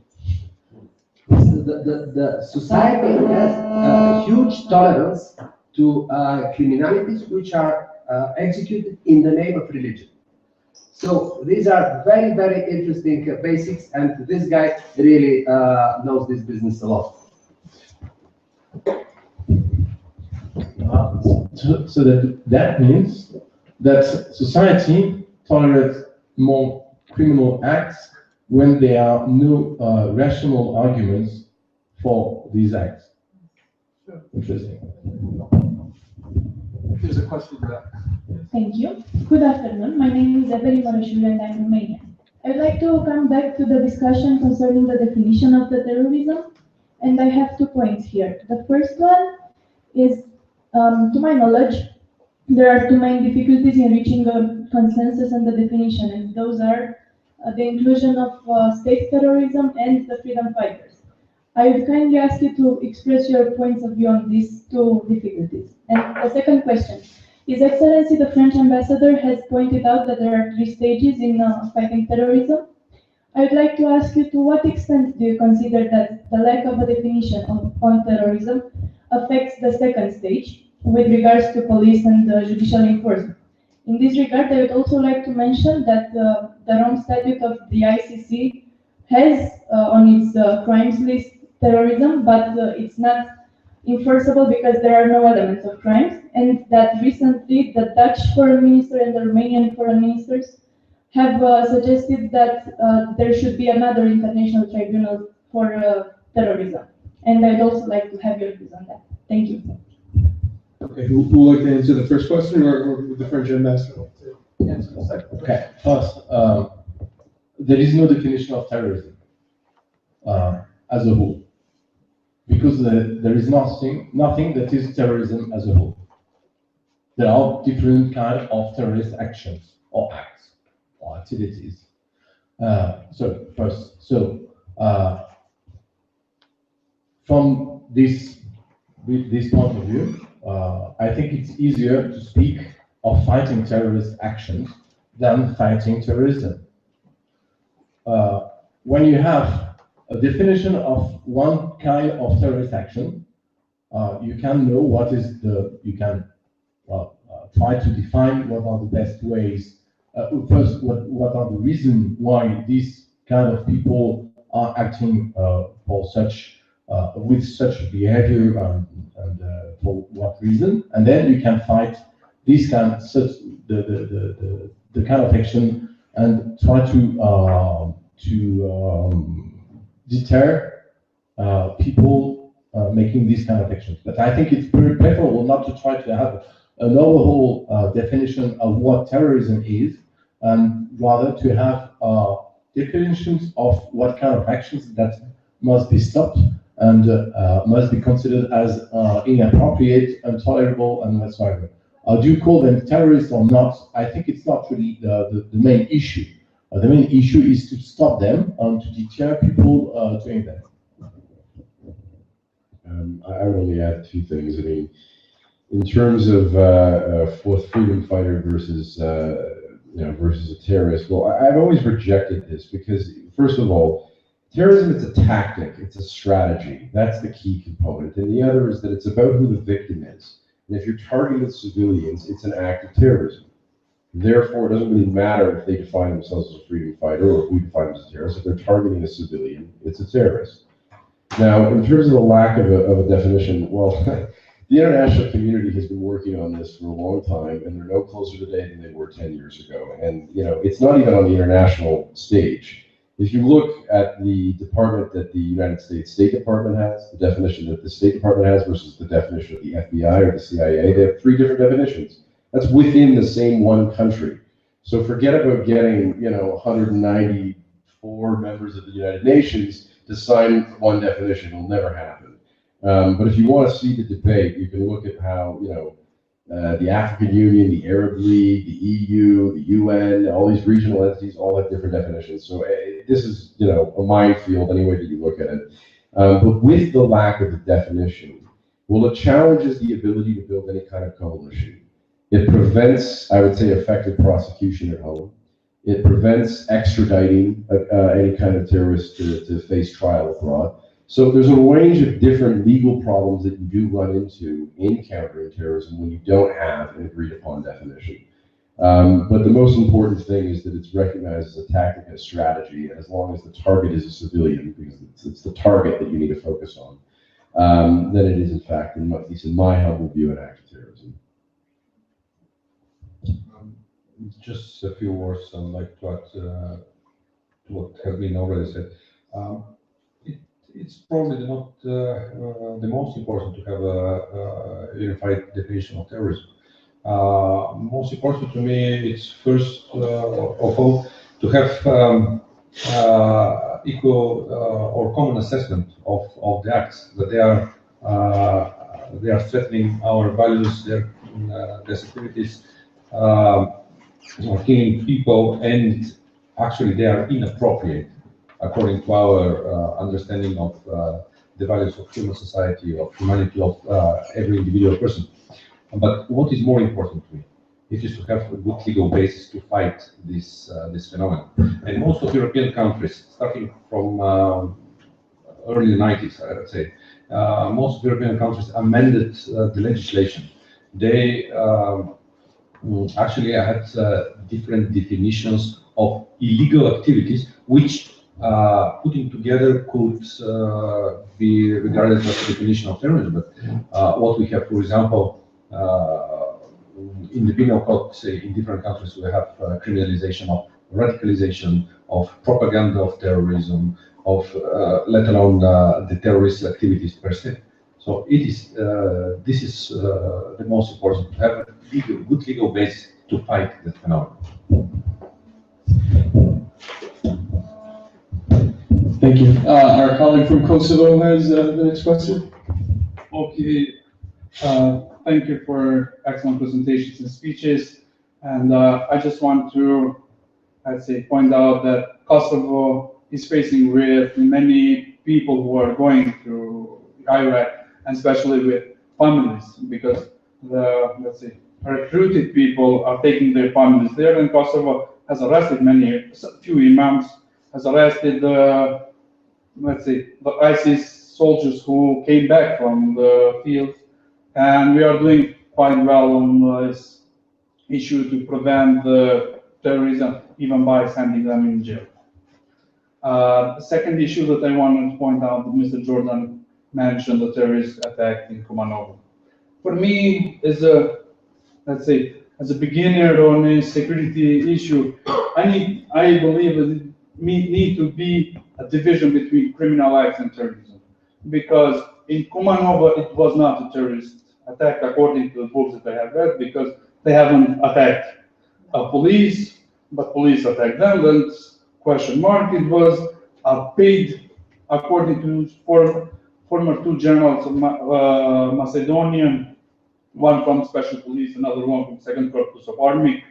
[SPEAKER 3] So the society has a huge tolerance to criminalities which are executed in the name of religion. So these are very, very interesting basics, and this guy really knows this business a lot.
[SPEAKER 2] So that means that society tolerates more criminal acts when there are no rational arguments for these acts.
[SPEAKER 5] Sure.
[SPEAKER 2] Interesting.
[SPEAKER 5] There's a question for that.
[SPEAKER 8] Thank you. Good afternoon. My name is Evelyn Mărășuiu and I'm Romanian. I would like to come back to the discussion concerning the definition of the terrorism, and I have 2 points here. The first one is, to my knowledge, there are 2 main difficulties in reaching a consensus on the definition, and those are the inclusion of state terrorism and the freedom fighters. I would kindly ask you to express your points of view on these 2 difficulties. And the second question. His Excellency, the French ambassador, has pointed out that there are 3 stages in fighting terrorism. I would like to ask you, to what extent do you consider that the lack of a definition on terrorism affects the second stage with regards to police and judicial enforcement? In this regard, I would also like to mention that the Rome Statute of the ICC has on its crimes list terrorism, but it's not enforceable because there are no elements of crimes, and that recently the Dutch foreign minister and the Romanian foreign ministers have suggested that there should be another international tribunal for terrorism. And I'd also like to have your views on that. Thank you.
[SPEAKER 5] Okay, who would like to answer the first question, or would the French ambassador like to answer the second?
[SPEAKER 2] Okay. First, there is no definition of terrorism as a whole, because there is nothing that is terrorism as a whole. There are different kinds of terrorist actions or acts or activities. From this point of view, I think it's easier to speak of fighting terrorist actions than fighting terrorism. When you have a definition of one some kind of terrorist action, you can know what is you can try to define what are the best ways. First, what are the reasons why these kind of people are acting for such with such behavior and for what reason, and then you can fight these kind such the kind of action and try to deter people making these kind of actions. But I think it's very preferable not to try to have an overall definition of what terrorism is, and rather to have definitions of what kind of actions that must be stopped and must be considered as inappropriate, intolerable, and whatsoever. Do you call them terrorists or not? I think it's not really the main issue. The main issue is to stop them and to deter people doing that.
[SPEAKER 1] I would only add two things. I mean, in terms of freedom fighter versus versus a terrorist, well, I've always rejected this because, first of all, terrorism is a tactic, it's a strategy. That's the key component. And the other is that it's about who the victim is. And if you're targeting civilians, it's an act of terrorism. Therefore, it doesn't really matter if they define themselves as a freedom fighter or if we define them as a terrorist. If they're targeting a civilian, it's a terrorist. Now, in terms of the lack of a definition, well, the international community has been working on this for a long time, and they're no closer today than they were 10 years ago. And, it's not even on the international stage. If you look at the department that the United States State Department has, the definition that the State Department has versus the definition of the FBI or the CIA, they have three different definitions. That's within the same one country. So forget about getting, 194 members of the United Nations to sign one definition. It'll never happen. But if you want to see the debate, you can look at how, the African Union, the Arab League, the EU, the UN, all these regional entities all have different definitions. So this is, a minefield any way that you look at it. But with the lack of a definition, well, it challenges the ability to build any kind of coalition. It prevents, I would say, effective prosecution at home. It prevents extraditing any kind of terrorist to face trial abroad. So there's a range of different legal problems that you do run into in countering terrorism when you don't have an agreed upon definition. But the most important thing is that it's recognized as a tactic and a strategy, and as long as the target is a civilian, because it's the target that you need to focus on, then it is in fact, at least in my humble view, an act of terrorism.
[SPEAKER 6] Just a few words I'd like to add to what has been already said. It's probably not the most important to have a unified definition of terrorism. Most important to me, it's first of all to have equal or common assessment of the acts, that they are threatening our values, their securities, killing people, and actually they are inappropriate according to our understanding of the values of human society, of humanity, of every individual person. But what is more important to me, it is to have a good legal basis to fight this phenomenon. And most of European countries, starting from early 90s, I would say, most European countries amended the legislation. They actually had different definitions of illegal activities, which putting together could be regarded as a definition of terrorism. But what we have, for example, in the penal code, say in different countries, we have criminalization of radicalization, of propaganda of terrorism, of let alone the terrorist activities per se. So it is this is the most important, to have a good legal basis to fight that phenomenon.
[SPEAKER 5] Thank you. Our colleague from Kosovo has the next question.
[SPEAKER 9] Okay. Thank you for excellent presentations and speeches. And I just want to, I'd say, point out that Kosovo is facing with many people who are going through Iraq, and especially with families, because the, let's say, recruited people are taking their families there, and Kosovo has arrested few imams, has arrested let's say, the ISIS soldiers who came back from the field, and we are doing quite well on this issue to prevent the terrorism, even by sending them in jail. The second issue that I wanted to point out, that Mr. Jordan mentioned the terrorist attack in Kumanovo. For me, as a, let's say, as a beginner on a security issue, I believe that it need to be a division between criminal acts and terrorism. Because in Kumanovo, it was not a terrorist attack according to the books that I have read, because they haven't attacked police, but police attacked them. Then question mark, it was paid, according to former two generals of Macedonia, one from special police, another one from second corpus of army.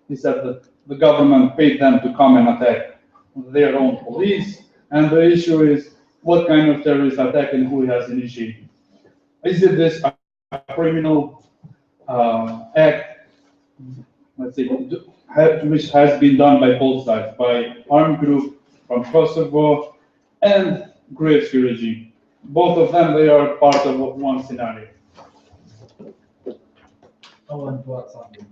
[SPEAKER 9] He said that the government paid them to come and attack their own police, and the issue is what kind of terrorist attack and who has initiated. Is it this a criminal act, let's say, which has been done by both sides, by armed group from Kosovo and Gruevski regime? Both of them, they are part of one scenario.
[SPEAKER 10] I want to add something.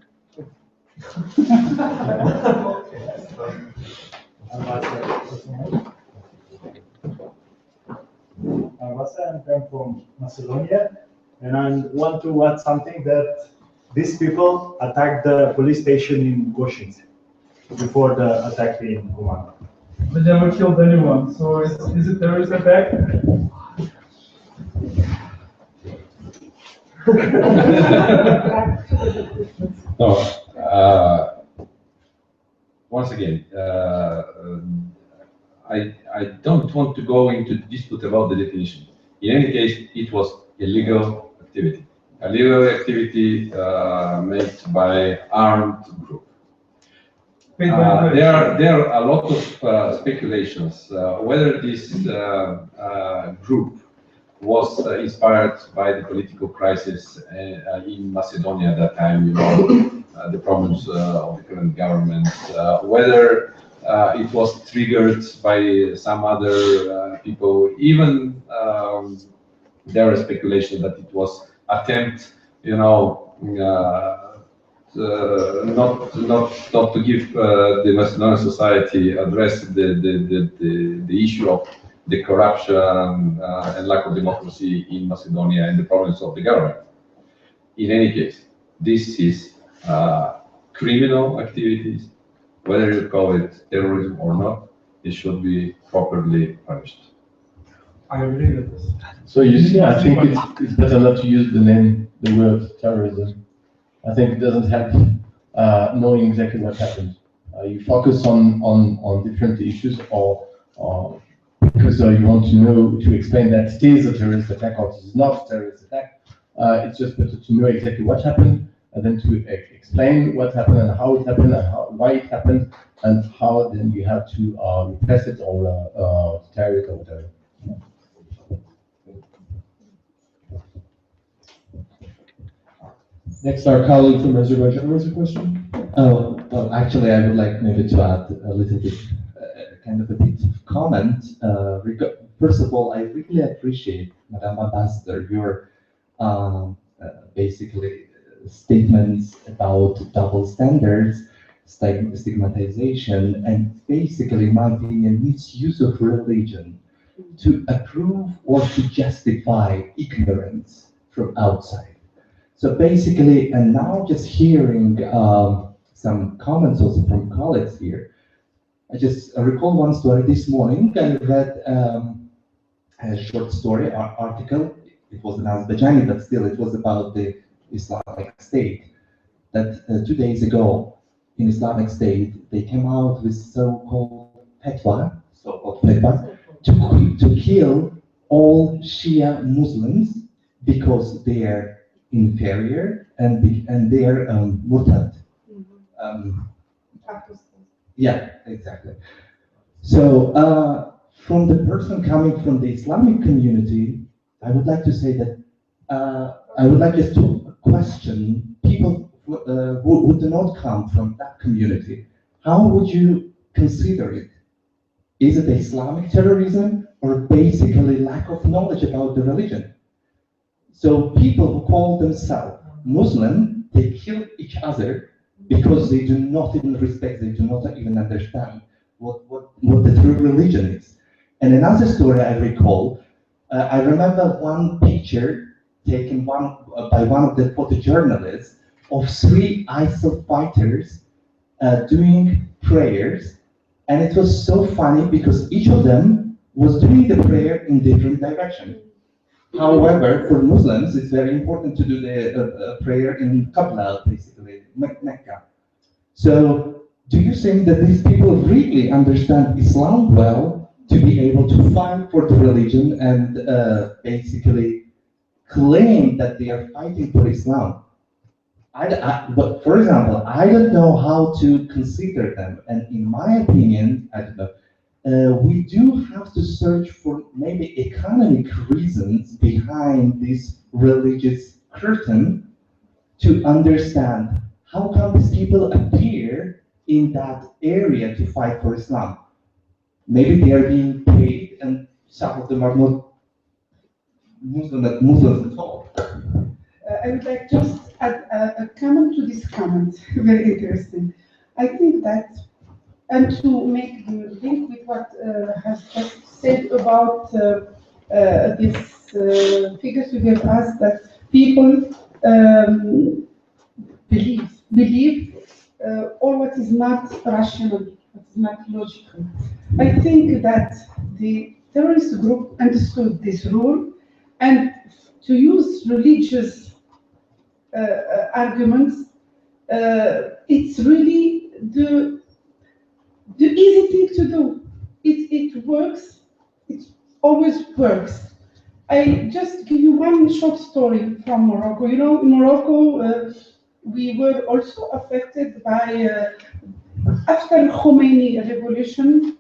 [SPEAKER 10] I'm from Macedonia, and I want to add something that these people attacked the police station in Goshin before the attack in Kumano.
[SPEAKER 9] They never killed anyone, so is it terrorist attack?
[SPEAKER 6] No, once again, I don't want to go into dispute about the definition. In any case, it was illegal activity. Illegal activity made by armed group. There are a lot of speculations whether this group was inspired by the political crisis in Macedonia at that time, you know, the problems of the current government, whether it was triggered by some other people. Even there is speculation that it was attempt, you know, not to give the Macedonian society address the issue of the corruption and lack of democracy in Macedonia and the problems of the government. In any case, this is criminal activities. Whether you call it terrorism or not, it should be properly punished.
[SPEAKER 10] I agree with this.
[SPEAKER 2] So you see, I think it's better not to use the word terrorism. I think it doesn't help knowing exactly what happened. You focus on different issues, or because you want to know, to explain that it is a terrorist attack or it is not a terrorist attack. It's just better to know exactly what happened, and then to explain what happened and how it happened and why it happened, and how then you have to repress it or tear it or whatever.
[SPEAKER 5] Next, our colleague from Azerbaijan has a question.
[SPEAKER 11] Oh, well, actually, I would like maybe to add a little bit, kind of a bit of comment. First of all, I really appreciate, Madam Ambassador, your basically statements about double standards, stigmatization, and basically, in my opinion, misuse of religion to approve or to justify ignorance from outside. So basically, and now just hearing some comments also from colleagues here, I just recall one story this morning. I read a short story, article. It was an Azerbaijani, but still it was about the Islamic State. That 2 days ago, in Islamic State, they came out with so-called fatwa, to kill all Shia Muslims because they are inferior and they are murtad. Yeah, exactly. So from the person coming from the Islamic community, I would like to say that I would like just to question people who do not come from that community. How would you consider it? Is it Islamic terrorism or basically lack of knowledge about the religion. So people who call themselves Muslim, they kill each other because they do not even respect, they do not even understand what the true religion is. And another story I recall, I remember one picture taken by one of the photojournalists of 3 ISIL fighters doing prayers, and it was so funny because each of them was doing the prayer in different directions. However, for Muslims, it's very important to do the prayer in Qibla, basically, Mecca. So, do you think that these people really understand Islam well to be able to fight for the religion and basically claim that they are fighting for Islam? But for example, I don't know how to consider them, and in my opinion, I don't know. We do have to search for maybe economic reasons behind this religious curtain to understand how come these people appear in that area to fight for Islam. Maybe they are being paid, and some of them are not Muslims at all.
[SPEAKER 4] I would like just add a comment to this comment, very interesting. I think that, and to make the link with what has just said about these figures you gave us, that people believe all what is not rational, what is not logical. I think that the terrorist group understood this rule, and to use religious arguments, it's really the easy thing to do. It works. It always works. I just give you one short story from Morocco. You know, in Morocco, we were also affected by, after Khomeini revolution,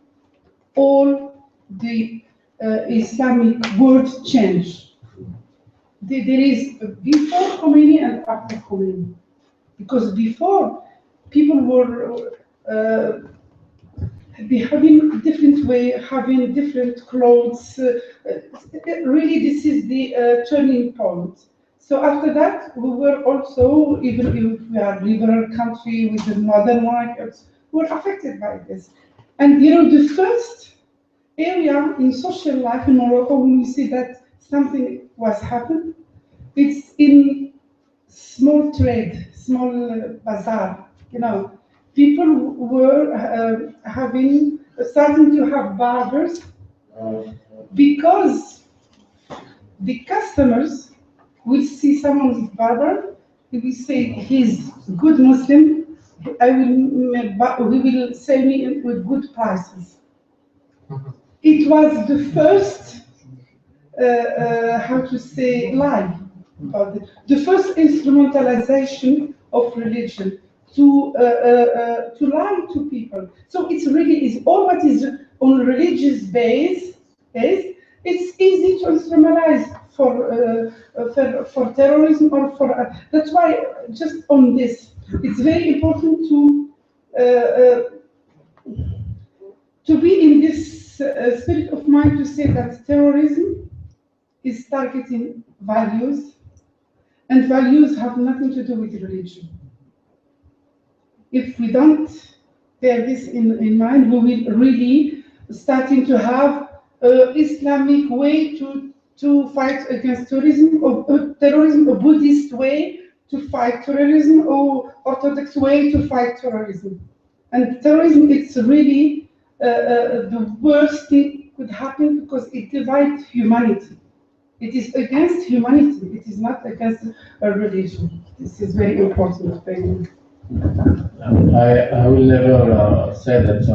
[SPEAKER 4] all the Islamic world changed. There is before Khomeini and after Khomeini. Because before, people were behaving different way, having different clothes. Really, this is the turning point. So after that, we were also, even if we are a liberal country with the modern markets, we were affected by this. And you know, the first area in social life in Morocco, when we see that something was happened, it's in small trade, small bazaar, you know. People were starting to have barbers because the customers will see someone with barber, he will say he's good Muslim, we will sell me with good prices. It was the first, how to say, lie about it. The first instrumentalization of religion to lie to people. So it's really is all what is on religious base. It's easy to instrumentalize for terrorism or for. That's why just on this, it's very important to be in this spirit of mind to say that terrorism is targeting values, and values have nothing to do with religion. If we don't bear this in mind, we will really starting to have Islamic way to fight against terrorism, or terrorism, a Buddhist way to fight terrorism, or Orthodox way to fight terrorism. And terrorism, it's really the worst thing could happen because it divides humanity. It is against humanity. It is not against a religion. This is very important thing.
[SPEAKER 2] I will never say that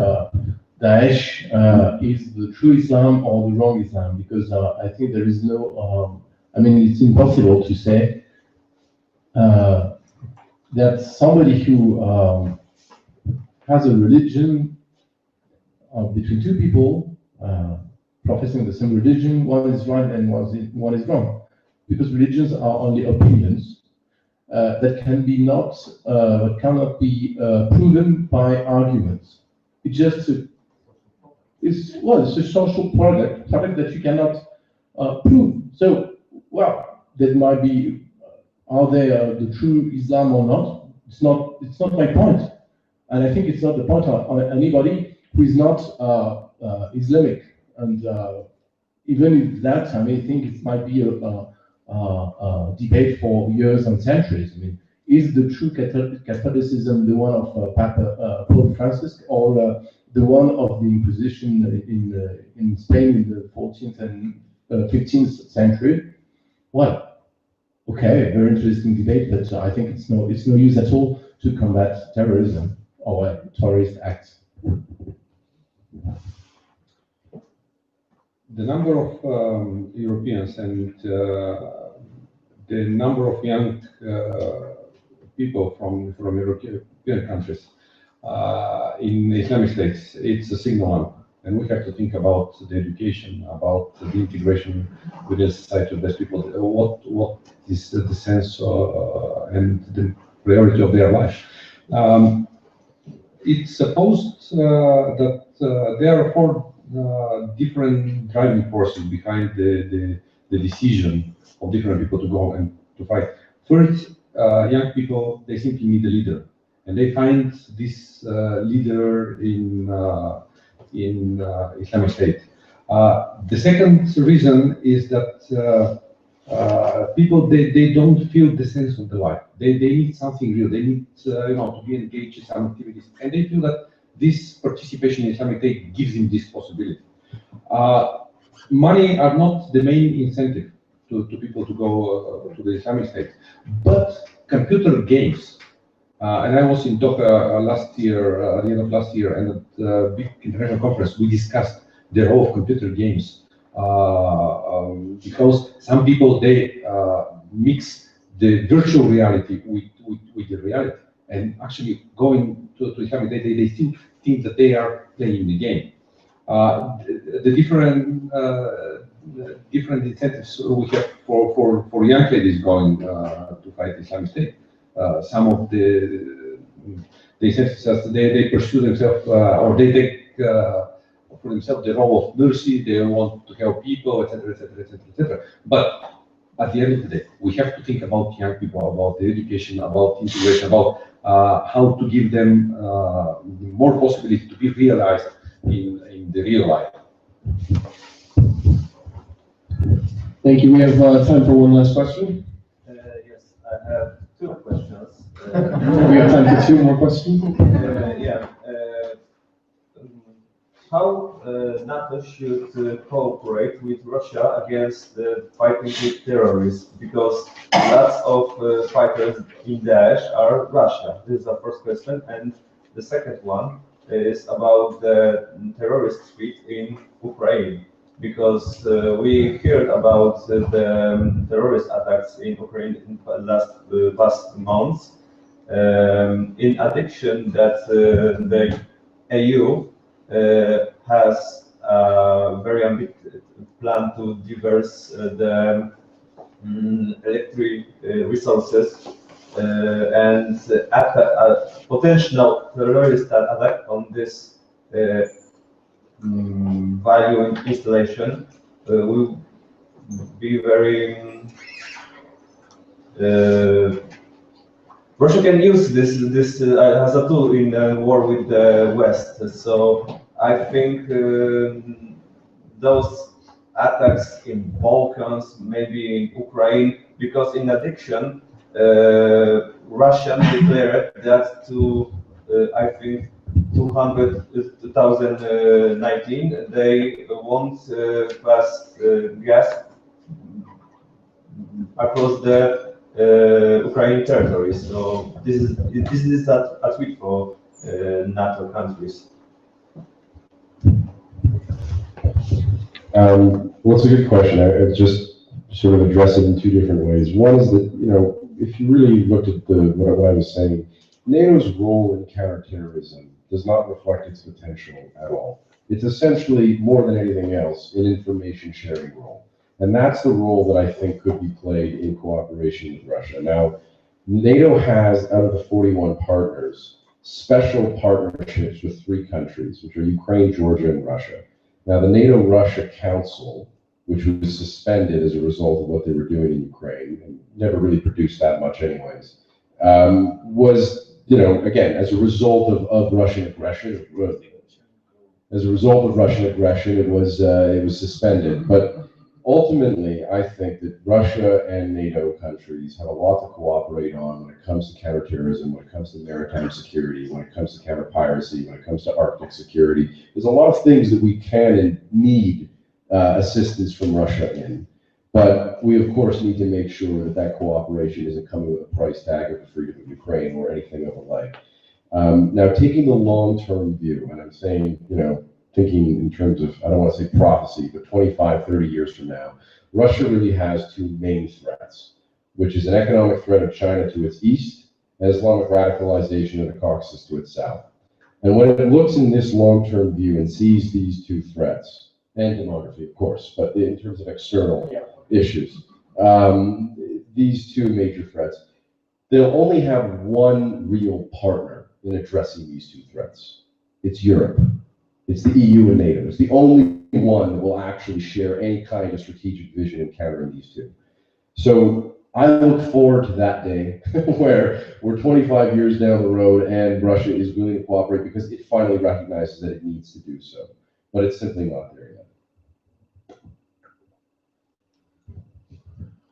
[SPEAKER 2] Daesh is the true Islam or the wrong Islam, because I think there is no, I mean, it's impossible to say that somebody who has a religion between two people professing the same religion, one is right and one is wrong, because religions are only opinions that cannot be proven by arguments. It's just is, well, it's a social product that you cannot prove. So, well, that might be, are they the true Islam or not? It's not my point. And I think it's not the point on anybody who is not Islamic. And even if that, I may think it might be a debate for years and centuries. I mean, is the true Catholicism the one of Pope Francis, or the one of the Inquisition in Spain in the 14th and 15th century? Well, okay, very interesting debate, but I think it's no use at all to combat terrorism or terrorist acts.
[SPEAKER 6] The number of Europeans and the number of young people from European countries in Islamic states, it's a signal one. And we have to think about the education, about the integration with the society of those people. What is the sense and the priority of their life? It's supposed that there are four different driving forces behind the decision of different people to go and to fight. First, young people, they simply need a leader, and they find this leader in Islamic State. The second reason is that people, they don't feel the sense of the life. They need something real. They need to be engaged in some activities, and they feel that this participation in Islamic State gives them this possibility. Money are not the main incentive to people to go to the Islamic State, but computer games. And I was in Doha last year, at the end of last year, and at the big international conference, we discussed the role of computer games. Because some people, they mix the virtual reality with the reality, and actually going to Islamic State, they still think that they are playing the game. The different incentives we have for young ladies going to fight Islamic State. Some of the incentives that they pursue themselves, or they take for themselves the role of mercy. They want to help people, etc., etc., etc., etc. But at the end of the day, we have to think about young people, about their education, about integration, about how to give them more possibility to be realized in the real life.
[SPEAKER 5] Thank you. We have time for one last question.
[SPEAKER 12] Yes, I have two questions.
[SPEAKER 5] We have time for two more questions.
[SPEAKER 12] How NATO should cooperate with Russia against fighting with terrorists? Because lots of fighters in Daesh are Russia. This is the first question. And the second one is about the terrorist threat in Ukraine. Because we heard about the terrorist attacks in Ukraine in the past months. In addition, that the EU has a very ambitious plan to diverse the electric resources and potential terrorist attack on this value installation will be very Russia can use this as a tool in war with the West. So I think those attacks in Balkans, maybe in Ukraine, because in addition, Russia declared that I think 2019 they won't pass gas across the Ukrainian territory. So this is a threat for NATO countries.
[SPEAKER 1] Well, it's a good question. I just sort of address it in two different ways. One is that, if you really looked at what I was saying, NATO's role in counterterrorism does not reflect its potential at all. It's essentially, more than anything else, an information sharing role. And that's the role that I think could be played in cooperation with Russia. Now, NATO has, out of the 41 partners, special partnerships with 3 countries, which are Ukraine, Georgia, and Russia. Now, the NATO-Russia Council, which was suspended as a result of what they were doing in Ukraine, and never really produced that much anyways, was, again, as a result of Russian aggression, it was suspended. But ultimately, I think that Russia and NATO countries have a lot to cooperate on when it comes to counterterrorism, when it comes to maritime security, when it comes to counter-piracy, when it comes to Arctic security. There's a lot of things that we can and need assistance from Russia in. But we, of course, need to make sure that that cooperation isn't coming with a price tag of the freedom of Ukraine or anything of the like. Now, taking the long-term view, and I'm saying, thinking in terms of, I don't want to say prophecy, but 25, 30 years from now, Russia really has two main threats, which is an economic threat of China to its east, and Islamic radicalization of the Caucasus to its south. And when it looks in this long-term view and sees these two threats, and demography, of course, but in terms of external issues, these two major threats, they'll only have one real partner in addressing these two threats. It's Europe. It's the EU and NATO. It's the only one that will actually share any kind of strategic vision in countering these two. So I look forward to that day where we're 25 years down the road and Russia is willing to cooperate because it finally recognizes that it needs to do so. But it's simply not there yet.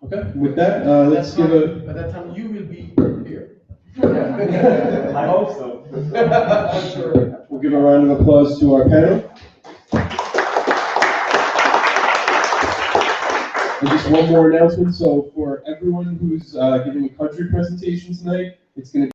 [SPEAKER 5] Okay, with that, let's give a. By that time, you will be here.
[SPEAKER 12] I hope so.
[SPEAKER 5] I'm sure. We'll give a round of applause to our panel. And just one more announcement. So for everyone who's giving a country presentation tonight, it's going to